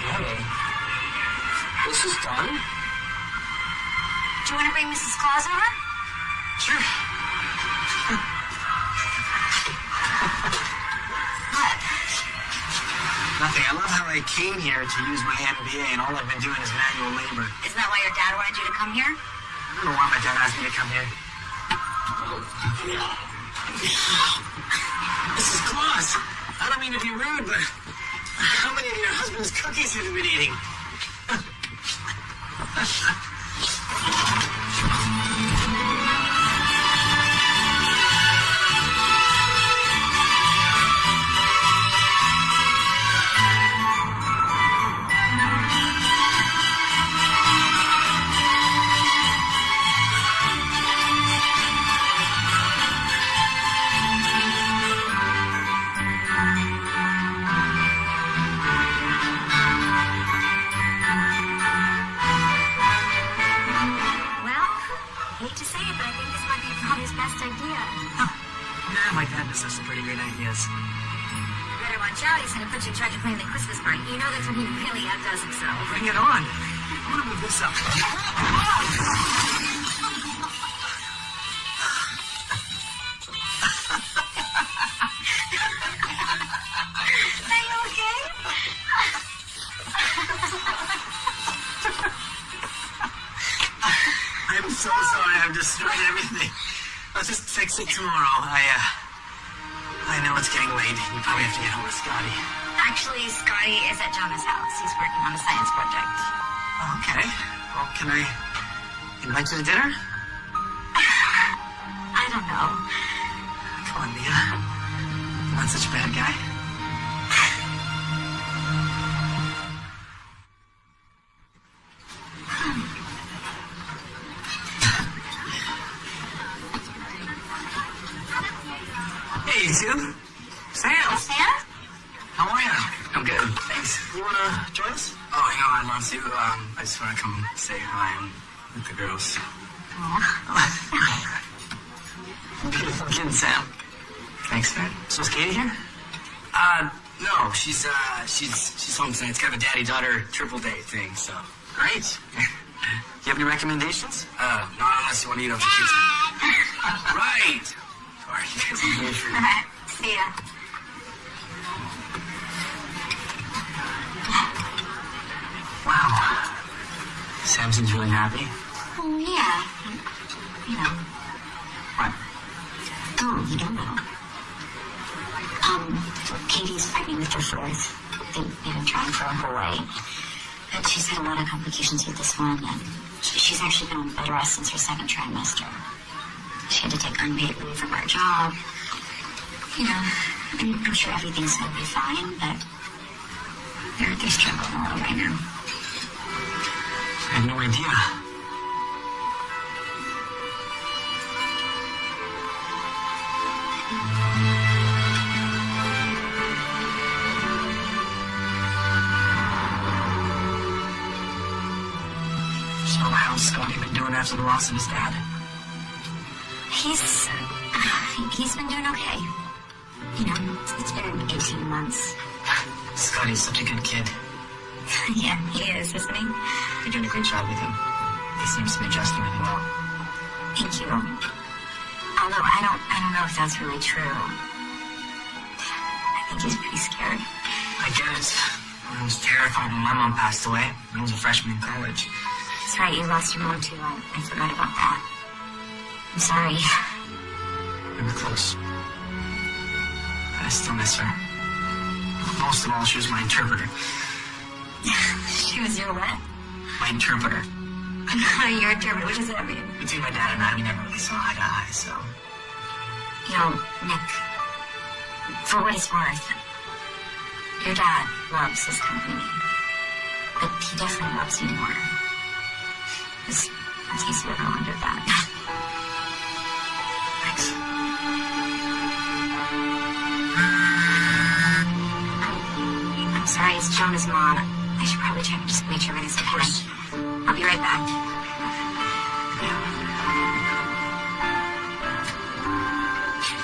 Hey, this is done. Do you want to bring Mrs. Claus over? Sure. What? Nothing. I love how I came here to use my MBA and all I've been doing is manual labor. Isn't that why your dad wanted you to come here? I don't know why my dad asked me to come here. Mrs. Claus, I don't mean to be rude, but how many of your husband's cookies have you been eating? Well, hate to say it, but I think this might be Father's best idea. Nah, my dad does have some pretty great ideas. You better watch out. He's going to put you in charge of planning the Christmas party. You know that's when he really outdoes himself. Bring it on. I want to move this up. Are you okay? I'm so sorry. sorry I've destroyed everything. Let's just fix it tomorrow. I know it's getting late. You probably have to get home with Scotty. Actually, Scotty is at Jonah's house. He's working on a science project. Okay. Well, can I invite you to dinner? I don't know. Come on, Mia. You're not such a bad guy. Hey, you two. Sam. Sam? How are you? I'm good. Thanks. You want to join us? Oh, I'd love to. I just want to come say hi with the girls. Beautiful kid, Sam. Thanks, man. So is Katie here? No. She's home tonight. It's kind of a daddy-daughter triple date thing, so. Great. You have any recommendations? Not unless you want to eat off the kids. Right. Sorry, you guys are really free. See ya. Wow. Sam seems really happy. Oh, yeah. You know. What? Oh, you don't know. Katie's pregnant with her fourth. They've been trying for a whole way. But she's had a lot of complications with this one, and she's actually been on bed rest since her second trimester. She had to take unpaid leave from her job. You know, I'm sure everything's going to be fine, but they're struggling a little right now. I have no idea. So how's Scotty been doing after the loss of his dad? He's been doing okay. You know, it's been 18 months. Scotty's such a good kid. Yeah, he is, isn't he? You're doing a great job with him. He seems to be adjusting really well. Thank you. Although I don't know if that's really true. I think he's pretty scared. I get it. I was terrified when my mom passed away. I was a freshman in college. That's right, you lost your mom too. I forgot about that. I'm sorry. We were close. But I still miss her. Most of all, she was my interpreter. She was your what? My interpreter. Your interpreter, what does that mean? Between my dad and I, we never really saw eye to eye, so... You know, Nick, for what it's worth, your dad loves his company. But he definitely loves you more. Just in case you ever wondered that. Thanks. I'm sorry, it's Jonah's mom. I should probably check and just make sure everything's okay. I'll be right back.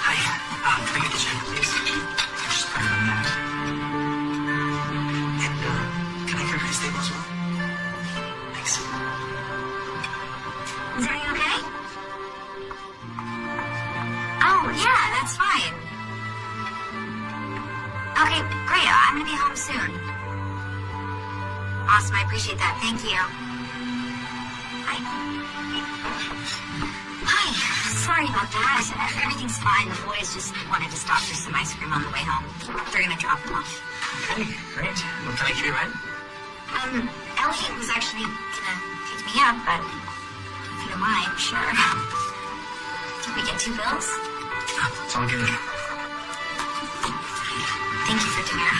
Hi. Can I get the check, please? Just put it on that. And, can I carry my stable as well? Thanks. Is everything okay? Oh, yeah, that's fine. Okay, great. I'm gonna be home soon. Awesome, I appreciate that. Thank you. Hi. Hi. Sorry about that. Everything's fine. The boys just wanted to stop for some ice cream on the way home. They're gonna drop them off. Okay, great. Well, can I give you a ride? Elliot was actually gonna pick me up, but if you don't mind, sure. Can we get 2 bills? It's all good. Thank you for dinner.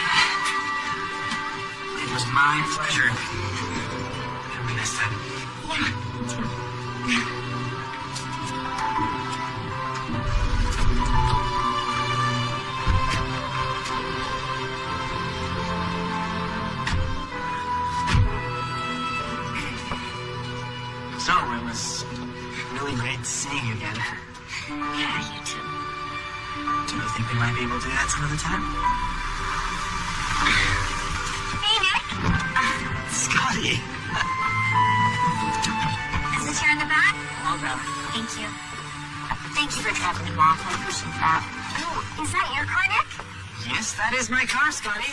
It was my pleasure. Have a nice time. Yeah, me too. So, it was really great seeing you again. Yeah, you too. Do you think we might be able to do that some other time? Hey, Nick. Scotty! Is this here in the back? Okay. Thank you. Thank you for dropping them off. I appreciate that. Oh, is that your car, Nick? Yes, that is my car, Scotty.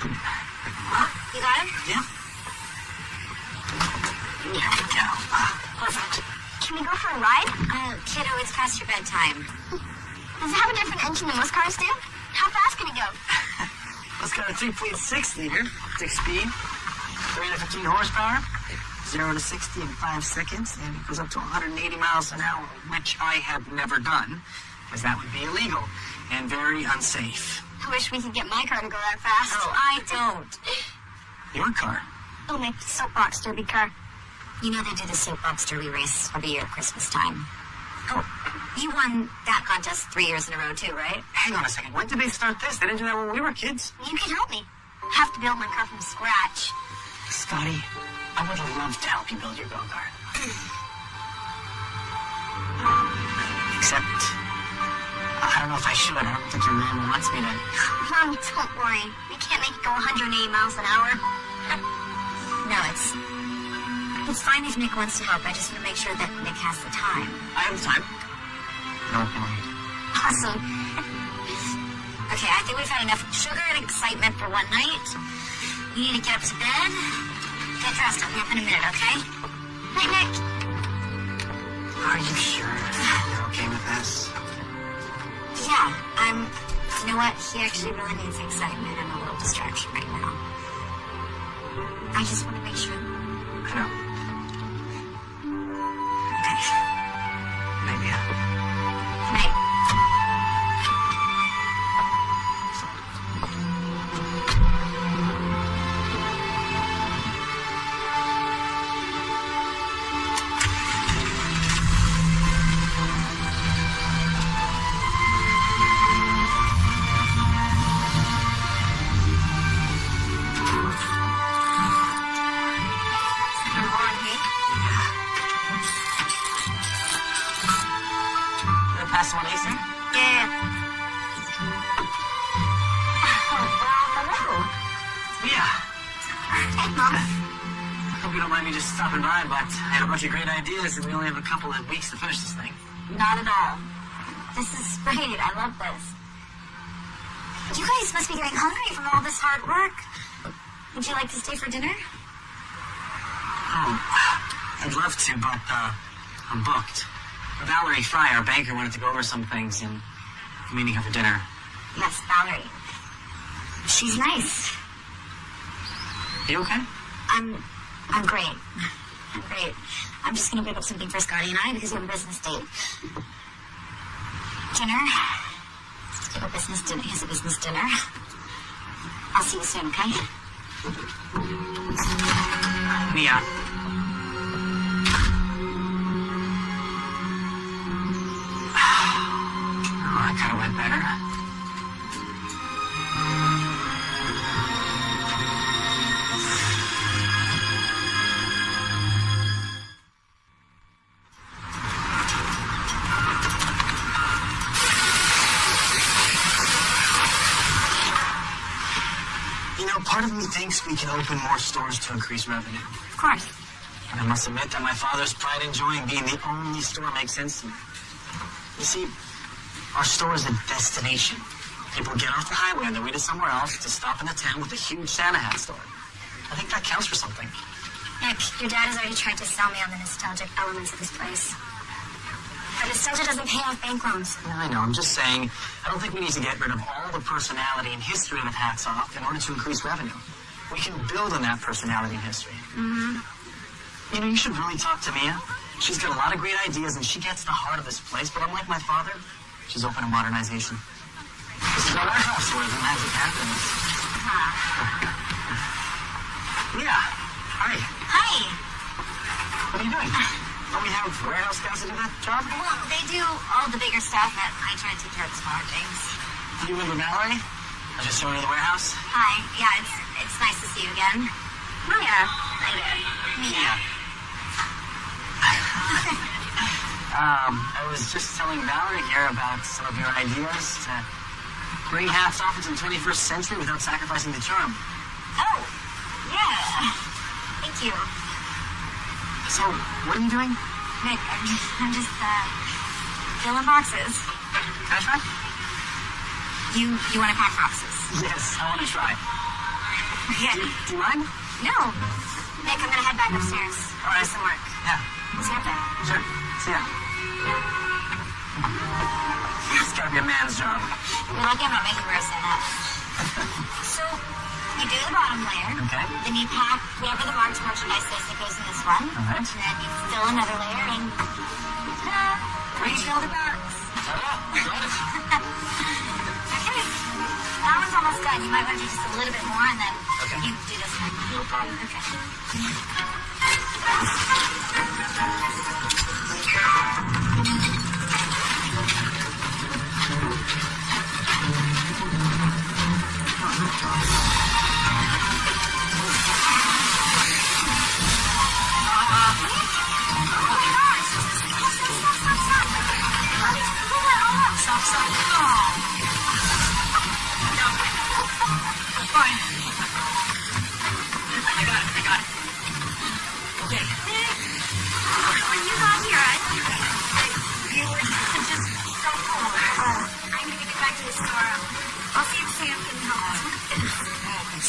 You got it? Yeah. There we go. Perfect. Can we go for a ride? Kiddo, it's past your bedtime. Does it have a different engine than most cars do? How fast can it go? It's got a 3.6 liter, 6-speed, 315 horsepower, 0 to 60 in 5 seconds, and it goes up to 180 miles an hour, which I have never done, because that would be illegal and very unsafe. I wish we could get my car to go that fast. Oh. I don't. Your car? Oh, my soapbox derby car. You know they do the soapbox derby race every year at Christmas time. Oh, you won that contest 3 years in a row too, right? Hang on a second. When did they start this? They didn't do that when we were kids. You can help me. I have to build my car from scratch. Scotty, I would love to help you build your go-kart. Except, I don't know if I should. I don't think your mom wants me to. Mom, don't worry. We can't make it go 180 miles an hour. No, it's fine if Nick wants to help. I just want to make sure that Nick has the time. I have the time. No point. Awesome. Okay, I think we've had enough sugar and excitement for one night. We need to get up to bed. Get dressed. I'll be up in a minute, okay? Night, Nick. Are you sure you're okay with this? Yeah, you know what? He actually really needs excitement and a little distraction right now. I just want to make sure. I know. Okay. Maybe. Night. Pass one easy. Yeah. Oh, well, hello. Yeah. Hey, Mom. I hope you don't mind me just stopping by, but I had a bunch of great ideas, and we only have a couple of weeks to finish this thing. Not at all. This is great. I love this. You guys must be getting hungry from all this hard work. Would you like to stay for dinner? Oh, I'd love to, but I'm booked. Valerie Fry, our banker, wanted to go over some things, and I'm meeting her for dinner. Yes, Valerie. She's nice. You okay? I'm great. I'm great. I'm just gonna pick up something for Scotty and I because we have a business date. Dinner. Let's have a business dinner. He has a business dinner. I'll see you soon, okay? Mia. That kind of went better. You know, part of me thinks we can open more stores to increase revenue. Of course. And I must admit that my father's pride in joy in being the only store makes sense to me. You see, our store is a destination. People get off the highway on their way to somewhere else to stop in the town with a huge Santa hat store. I think that counts for something. Nick, your dad has already tried to sell me on the nostalgic elements of this place. But nostalgia doesn't pay off bank loans. Yeah, I know. I'm just saying, I don't think we need to get rid of all the personality and history of Hats Off in order to increase revenue. We can build on that personality and history. Mm-hmm. You know, you should really talk to Mia. She's got a lot of great ideas, and she gets the heart of this place. But unlike my father, she's open to modernization. This is our warehouse where the magic happens. Yeah. Hi. Hi. What are you doing? Don't we have warehouse guys that do that job? Well, they do all the bigger stuff, and I try to take care of the smaller things. Do you remember Mallory? I was just showing you the warehouse. Hi. Yeah, it's nice to see you again. Mia. Mia. I was just telling Valerie here about some of your ideas to bring Hats Off into the 21st century without sacrificing the charm. Oh, yeah. Thank you. So, what are you doing? Nick, I'm just filling boxes. Can I try? You want to pack boxes? Yes, I want to try. Okay. Do you mind? No. Nick, I'm going to head back upstairs. All right. Do some work. Yeah. See you up there. Sure. See ya. It's gotta be a man's job. You're lucky I'm not making roast stand up. So, you do the bottom layer. Okay. Then you pack whatever the marked merchandise is that goes in this one. Alright. And then you fill another layer and refill the box. Okay. That one's almost done. You might want to do just a little bit more and then you do this one. No problem. Okay.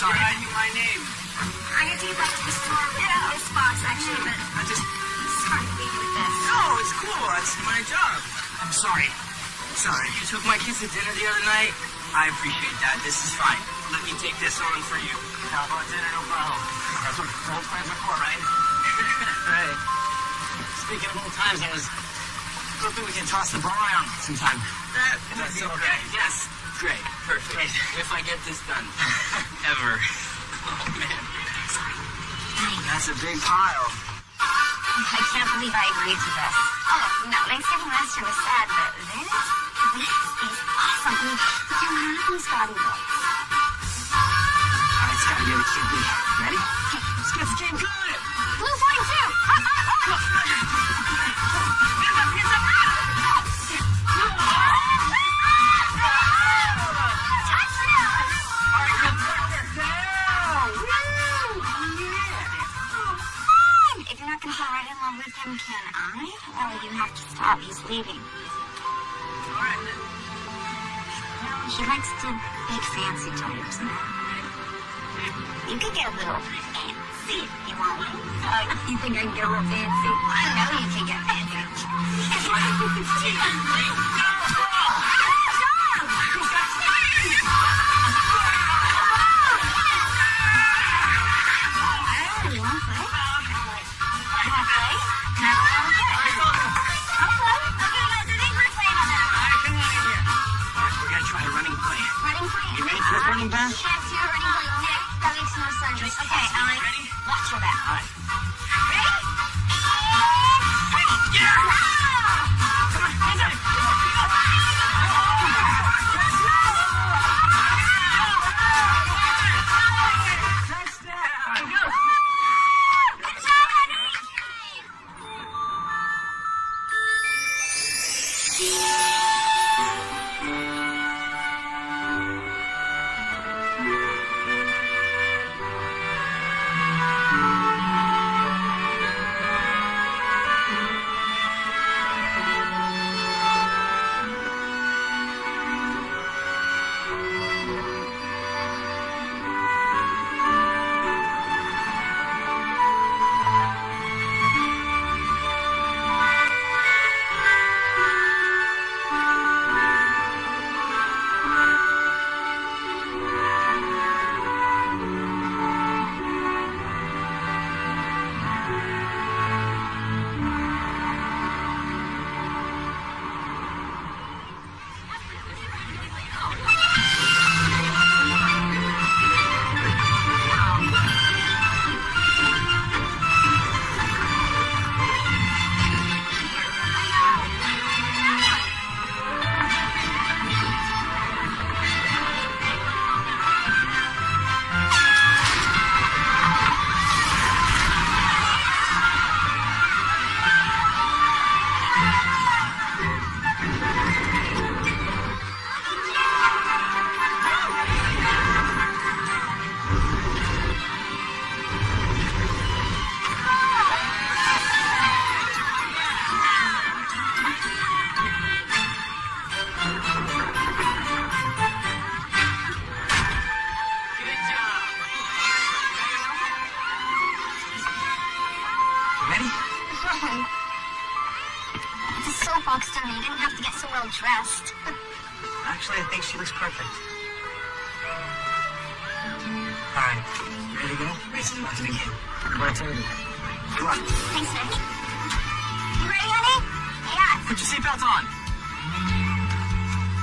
Sorry, I knew my name. I'm gonna take it back to the store with this box, actually, but I just... sorry to leave you with this. No, it's cool. That's my job. I'm sorry. Sorry. You took my kids to dinner the other night. I appreciate that. This is fine. Let me take this on for you. How about dinner? No problem. That's what old friends are for, right? Right. Speaking of old times, I was hoping we can toss the ball around sometime. That's okay. Yes. Great. Perfect. Great. If I get this done. Ever. Oh, man. That's a big pile. I can't believe I agreed to this. Oh, no, Thanksgiving last year was sad, but this is awesome. I mean, look how happy Scotty looks. All right, Scotty, you're the QB. Ready? Let's get this game good. Blue flying too. With him, can I? Or you have to stop. He's leaving. Alright. He likes to big fancy toys. You could get a little fancy if you want. You think I can get a little fancy? I know you can get fancy. Running back? Yes, you're running like Nick. That makes no sense. Okay, Alex. Ready? Watch your back. All right. Ready? Yeah! Come on, hands up! Touchdown! Go! that box done. You didn't have to get so well dressed. Actually, I think she looks perfect. All right, you ready to go? Race is about to begin. Right to you. Good luck. Thanks, Nick. You ready, honey? Yeah. Put your seatbelt on.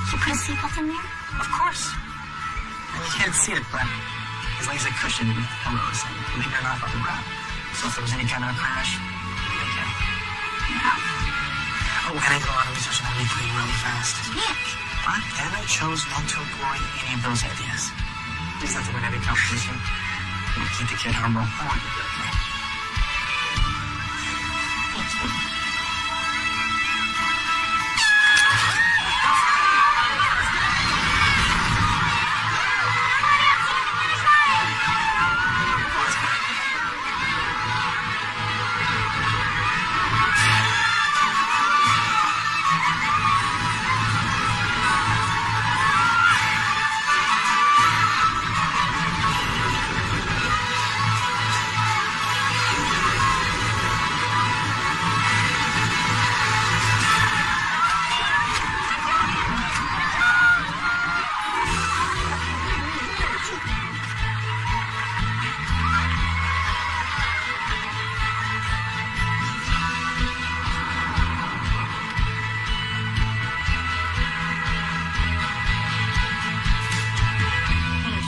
You put a seatbelt in there? Of course. And you can't see it, but his legs are cushioned with pillows, and believe it or not, above the ground. So if there was any kind of a crash, you'd be okay. Yeah. Oh, and I did a lot of research on nuclear really fast. Nick. But then I chose not to employ any of those ideas. There's nothing in every competition. We'll keep the kid humble. I want you to be okay.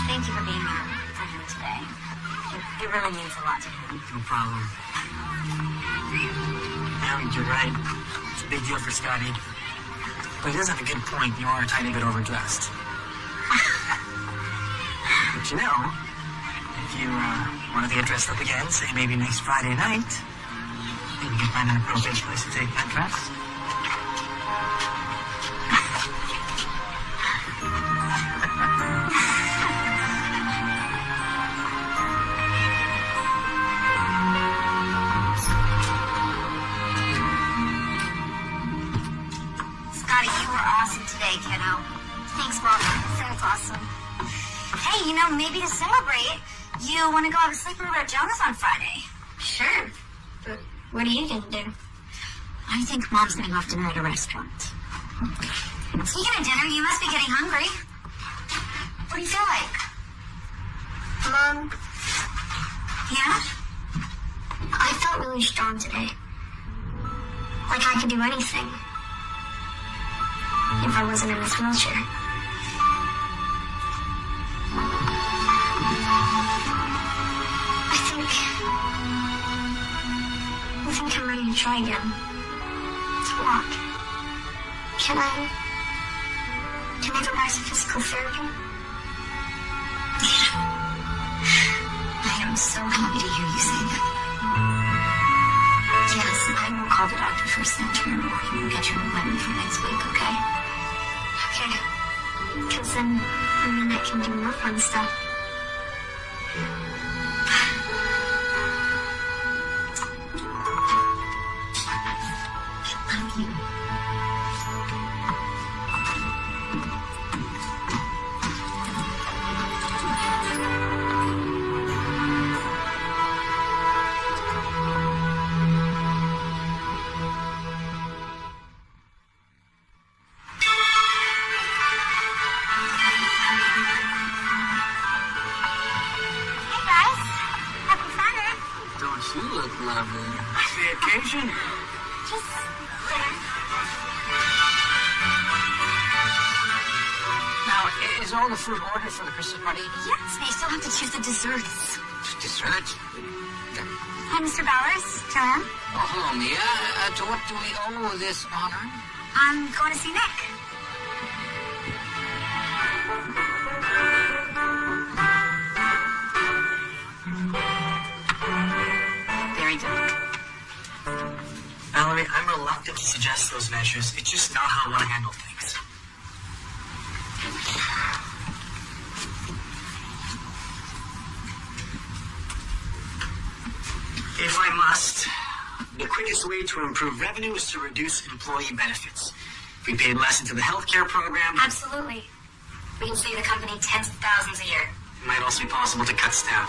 Thank you. It really means a lot to him. No problem. Yeah, you're right. It's a big deal for Scotty. But he does have a good point. You are a tiny bit overdressed. But you know, if you want to get dressed up again, say maybe next Friday night, maybe you can find an appropriate place to take that dress. Kiddo. Thanks, Mom. That's awesome. Hey, you know, maybe to celebrate, you want to go have a sleepover at Jonas on Friday? Sure. But what are you going to do? I think Mom's going to go off dinner at a restaurant. Speaking of dinner, you must be getting hungry. What do you feel like? Mom? Yeah? I felt really strong today. Like I could do anything. If I wasn't in this wheelchair. I think I'm ready to try again. To walk. Can I go back to physical therapy? I am so happy to hear you say that. Yes, I will call the doctor first thing tomorrow morning and get your appointment for next week, okay? Okay. Because then, I can do more fun stuff. I love you. You look lovely. Vacation? Just Now, is all the food ordered for the Christmas party? yes, they still have to choose the desserts. Dessert? Hi, Mr. Bowers. Joanne. Oh, hello, Mia. To what do we owe this honor? I'm going to see Nick. Very good. Valerie, I'm reluctant to suggest those measures. It's just not how I want to handle things. If I must, the quickest way to improve revenue is to reduce employee benefits. If we paid less into the healthcare program, Absolutely. We can save the company tens of thousands a year. it might also be possible to cut staff.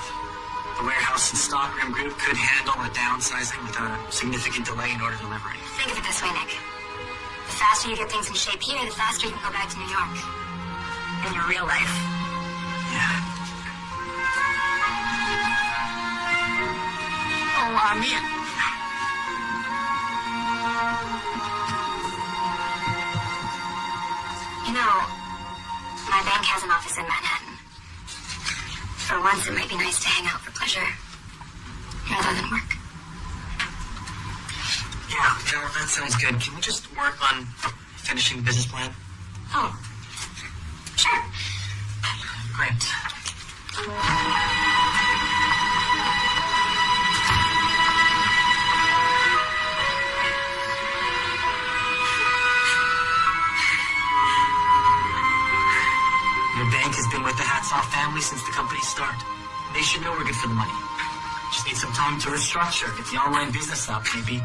The warehouse and stockroom group could handle a downsizing without a significant delay in order delivery. Think of it this way, Nick. faster you get things in shape here, the faster you can go back to New York. In your real life. Yeah. Oh, Mia. You know, my bank has an office in Manhattan. For once, it might be nice to hang out for pleasure rather than work. Yeah, that sounds good. Can we just work on finishing the business plan? Oh, sure. Great. Your bank has been with the Hats Off family since the company's start. They should know we're good for the money. Just need some time to restructure, get the online business up, maybe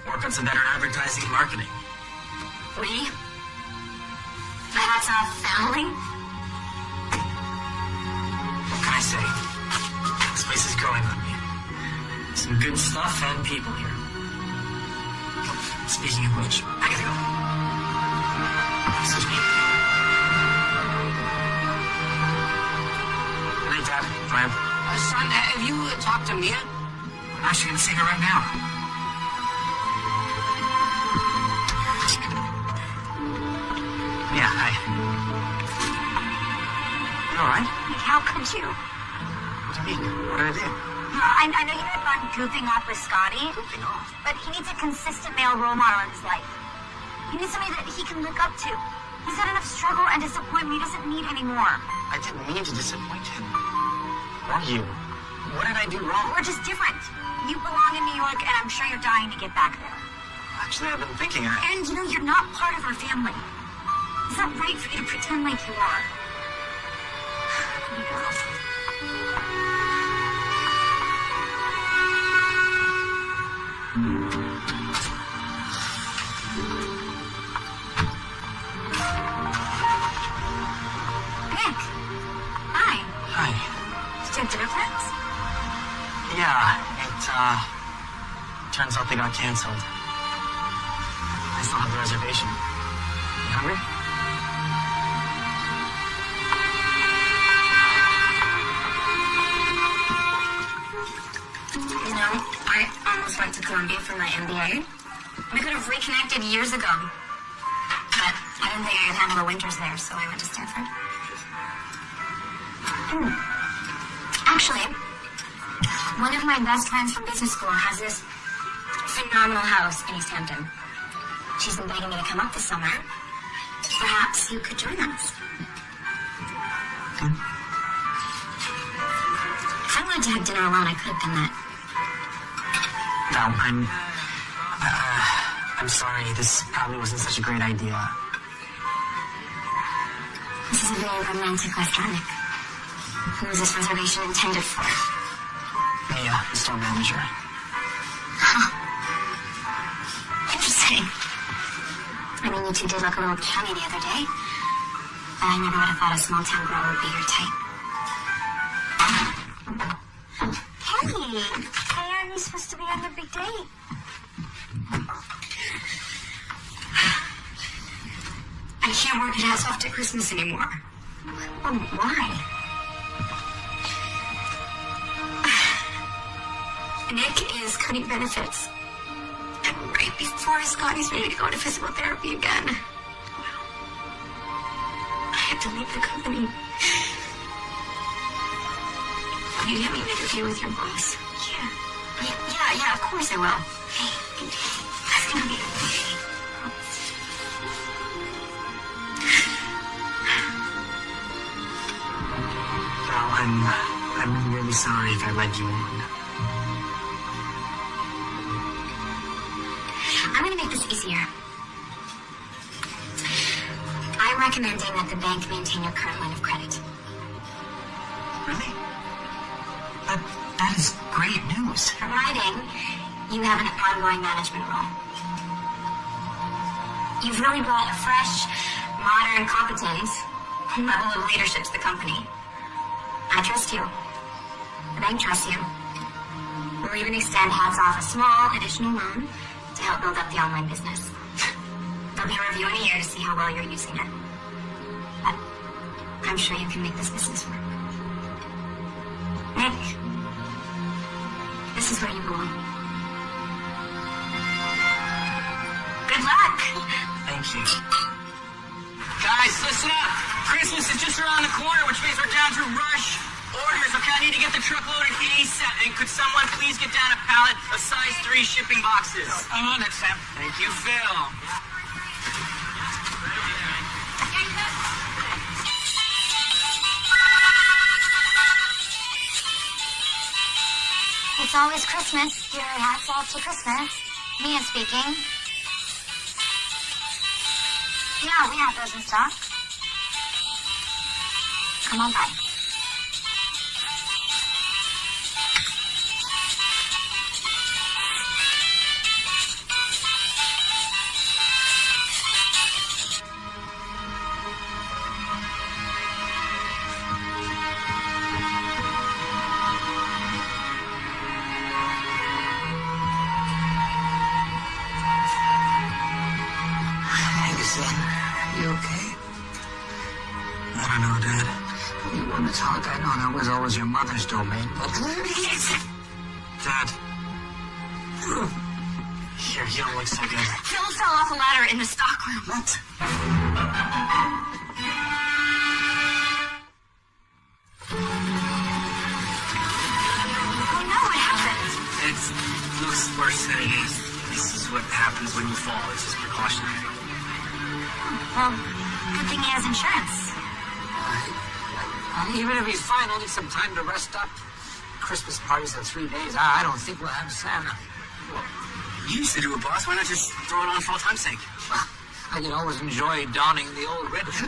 work on some better advertising and marketing. We? The Hats Off family? What can I say? This place is growing on me. Some good stuff and people here. Speaking of which, I gotta go. Excuse me. Good night, Dad. Brian. Son, have you talked to Mia? I'm actually gonna see her right now. Yeah, hi. You alright? How could you? What do you mean? What did I do? I know you had fun goofing off with Scotty, Goofing off? but he needs a consistent male role model in his life. He needs somebody that he can look up to. He's had enough struggle and disappointment he doesn't need anymore. I didn't mean to disappoint him. Or you. What did I do wrong? We're just different. You belong in New York, and I'm sure you're dying to get back there. Actually, I've been thinking. And, you know, you're not part of our family. It's not right for you to pretend like you are. Here you go. Nick. Hi. Hi. Did you have dinner plans? Yeah, it, turns out they got canceled. I still have the reservation. You hungry? You know, I almost went to Columbia for my MBA. We could have reconnected years ago. But I didn't think I could handle the winters there, so I went to Stanford. Actually, one of my best friends from business school has this phenomenal house in East Hampton. She's been begging me to come up this summer. Perhaps you could join us. If I wanted to have dinner alone, I could have done that. No, I'm sorry. This probably wasn't such a great idea. This is a very romantic restaurant, Nick. Who is this reservation intended for? Mia, the store manager. Huh. Interesting. I mean, you two did look a little chummy the other day. But I never would have thought a small-town girl would be your type. Hey, aren't you supposed to be on the big date? I can't work at House after Christmas anymore. Oh, why? Nick is cutting benefits. And right before Scotty's ready to go to physical therapy again. I have to leave the company. Will you get me an interview with your boss? Yeah, of course I will. Hey, that's gonna be okay. Well, I'm really sorry if I led you on. I'm gonna make this easier. I'm recommending that the bank maintain your current line of credit. Really? That is great news. Providing you have an ongoing management role. You've really brought a fresh, modern, competent level of leadership to the company. I trust you. The bank trusts you. We'll even extend Hats Off a small additional loan to help build up the online business. There'll be a review in a year to see how well you're using it. But I'm sure you can make this business work. Nick, this is where you belong. Good luck. Thank you. Guys, listen up. Christmas is just around the corner, which means we're down to rush orders. Okay, I need to get the truck loaded ASAP. And could someone please get down a pallet of size 3 shipping boxes? I'm on it, Sam. Thank you, Phil. It's always Christmas. Your hat's off to Christmas. Mia speaking. Yeah, we have those in stock. Come on by. You okay? I don't know, Dad. You want to talk? I know that was always your mother's domain, but... Dad. Here, you don't look so good. Phil fell off a ladder in the stockroom. What? Oh no, what happened? It looks worse than it is. This is what happens when you fall. It's just precautionary. Well, good thing he has insurance. Even if he's fine, he'll need some time to rest up. Christmas parties in 3 days. I don't think we'll have Santa. You used to do it, boss. Why not just throw it on for all time's sake? Well, I can always enjoy donning the old red. With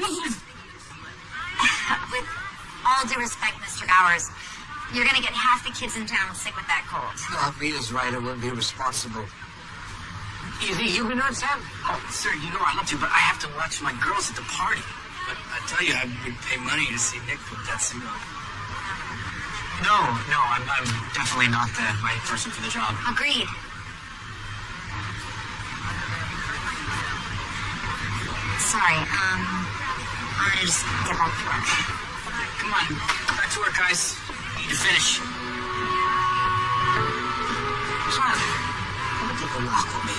all due respect, Mr. Gowers, you're gonna get half the kids in town sick with that cold. Rita's right. It wouldn't be responsible. You think you can do it, Sam? Oh, sir, you know I'd love to, but I have to watch my girls at the party. But I tell you, I would pay money to see Nick put that suit on. No, I'm definitely not the right person for the job. Agreed. Sorry, I'm gonna just get back to work. Come on, back to work, guys. Need to finish. Son, come and take a walk with me.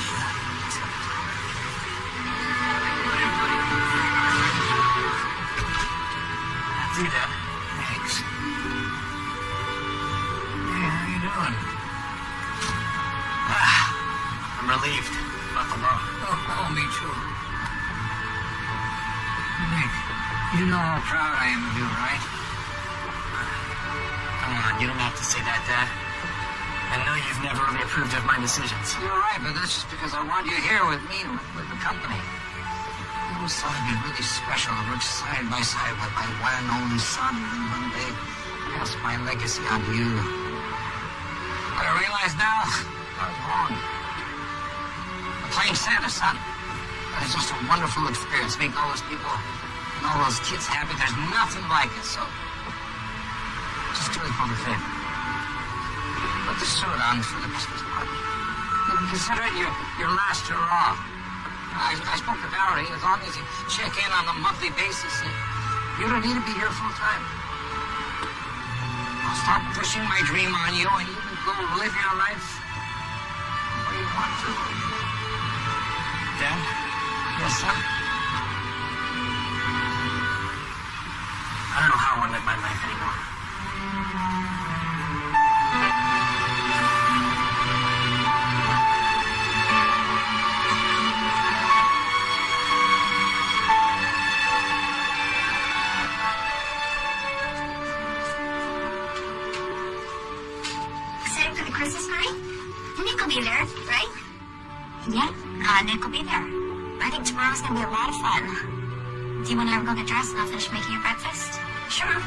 Do that. Thanks. Hey, how you doing? I'm relieved. Not alone. Oh, me too. Nick, you know how proud I am of you, right? Come on, you don't have to say that, Dad. I know you've never really approved of my decisions. You're right, but that's just because I want you here with me, with the company. I always thought it'd be really special to work side by side with my one and only son, and one day pass my legacy on to you. But I realize now I was wrong. Playing Santa, son, that is just a wonderful experience. Making all those people and all those kids happy. There's nothing like it, so just do it for the favor. Put the suit on for the Christmas party. Consider it your last hurrah. I spoke to Valerie. As long as you check in on a monthly basis, you don't need to be here full time. I'll stop pushing my dream on you, and you can go live your life where you want to. Dad? Yes, son? I don't know how I want to live my life anymore. Excited for the Christmas party? Nick will be there, right? Yeah, Nick will be there. I think tomorrow's gonna be a lot of fun. Do you want to go get dressed and I'll finish making your breakfast? Sure.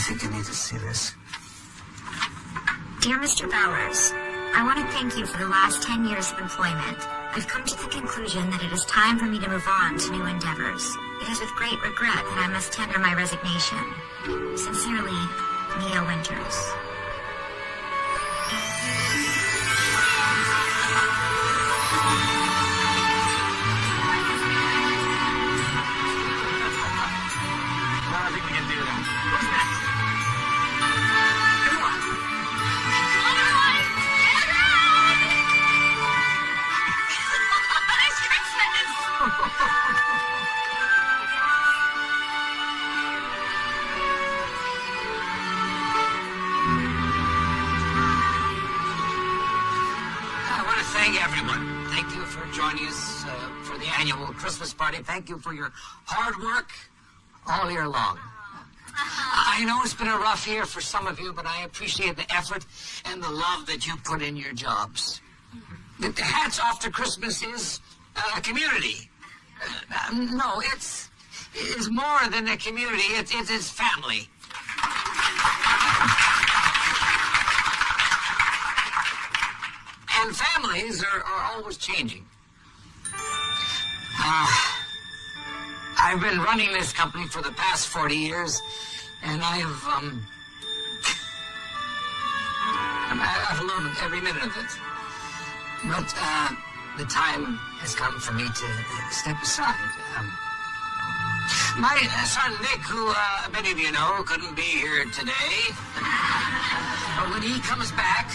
think I need to see this. Dear Mr. Bowers, I want to thank you for the last 10 years of employment. I've come to the conclusion that it is time for me to move on to new endeavors. It is with great regret that I must tender my resignation. Sincerely, Mia Winters. I think we can do that. What's next? Come on. I want to thank everyone. Thank you for joining us for the annual Christmas party. Thank you for your hard work all year long. I know it's been a rough year for some of you, but I appreciate the effort and the love that you put in your jobs. The hats off to Christmas is a community. No, it is more than a community. It is family. And families are always changing. I've been running this company for the past 40 years, and I've loved every minute of it. But the time has come for me to step aside. My son Nick, who many of you know, couldn't be here today. But when he comes back,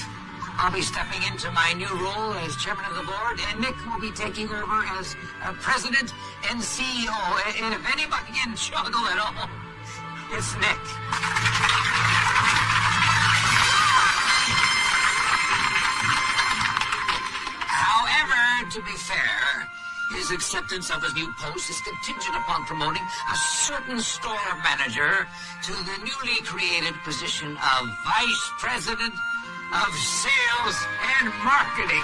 I'll be stepping into my new role as chairman of the board, and Nick will be taking over as president and CEO. And if anybody can struggle at all, it's Nick. However, to be fair, his acceptance of his new post is contingent upon promoting a certain store manager to the newly created position of vice president of sales and marketing.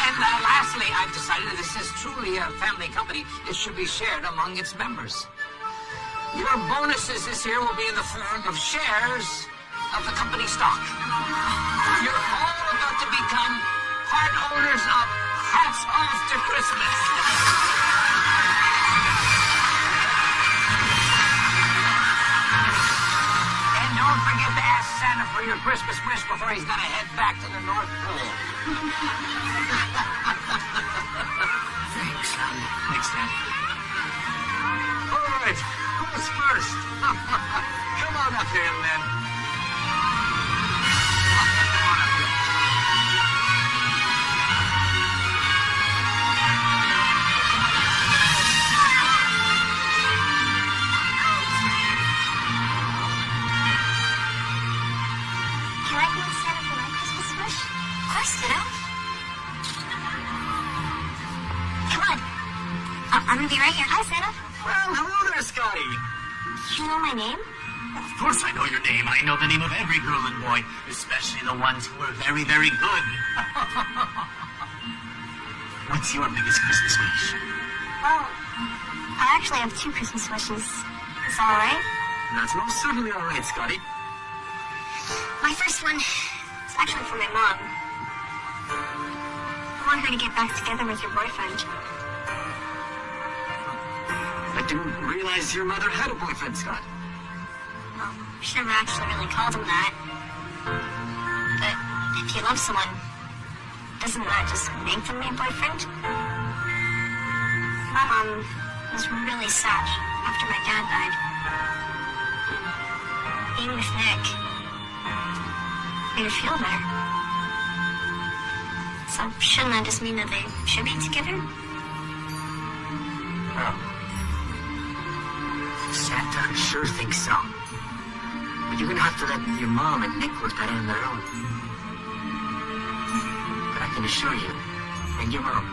And lastly, I've decided that this is truly a family company. It should be shared among its members. Your bonuses this year will be in the form of shares of the company stock. You're all about to become part owners of Hats Off to Christmas. And don't forget to ask Santa for your Christmas wish before he's gonna head back to the North Pole. Thanks, son. Thanks, Dad. All right. Who's first? Come on up here, young man. Come on up here. Can I go with Santa for my Christmas wish? Of course, kiddo. Come on. I'm gonna be right here. Hi, Santa. Well, hello there, Scotty. You know my name? Of course I know your name. I know the name of every girl and boy, especially the ones who are very, very good. What's your biggest Christmas wish? Well, I actually have two Christmas wishes. Is that all right? That's most certainly all right, Scotty. My first one is actually for my mom. I want her to get back together with your boyfriend. I didn't realize your mother had a boyfriend, Scott. Well, she never actually really called him that. But if you love someone, doesn't that just make them your boyfriend? My mom was really sad after my dad died. Being with Nick made her feel better. So shouldn't that just mean that they should be together? Well, Santa sure thinks so. But you're gonna have to let your mom and Nick work that out on their own. But I can assure you, and your mom,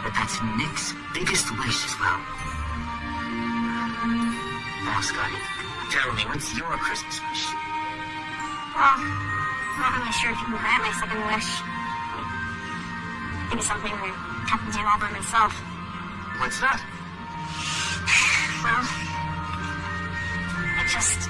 that that's Nick's biggest wish as well. Now, Scotty, tell me, what's your Christmas wish? Well, I'm not really sure if you can grant my second wish. Maybe something that happens to you all by myself. What's that? Well, I just...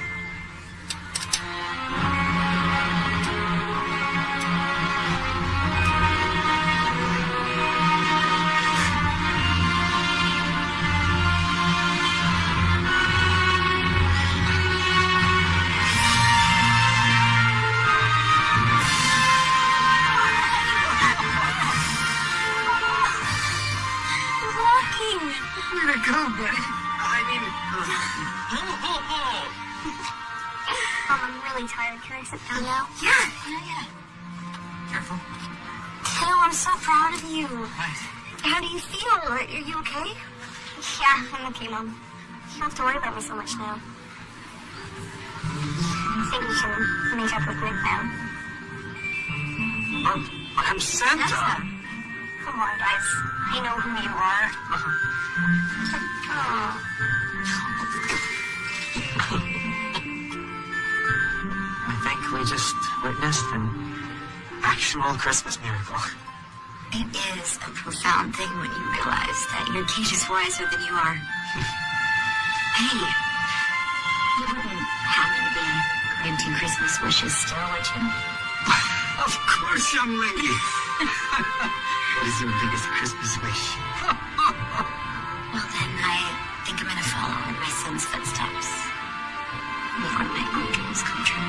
Where'd it go, buddy? I mean... I'm really tired. Can I sit down now? Yeah. Careful. Theo, I'm so proud of you. Right. How do you feel? Are you okay? Yeah, I'm okay, Mom. You don't have to worry about me so much now. I think we should meet up with Nick now. I'm Santa. Come on, guys. I know who you are. Oh. I think we just witnessed an actual Christmas miracle. It is a profound thing when you realize that your kid is wiser than you are. Hey, you wouldn't happen to be granting Christmas wishes still, would you? Of course, young lady. What is your biggest Christmas wish? Well, then I think I'm gonna follow in my son's footsteps. Make one of my own dreams come true.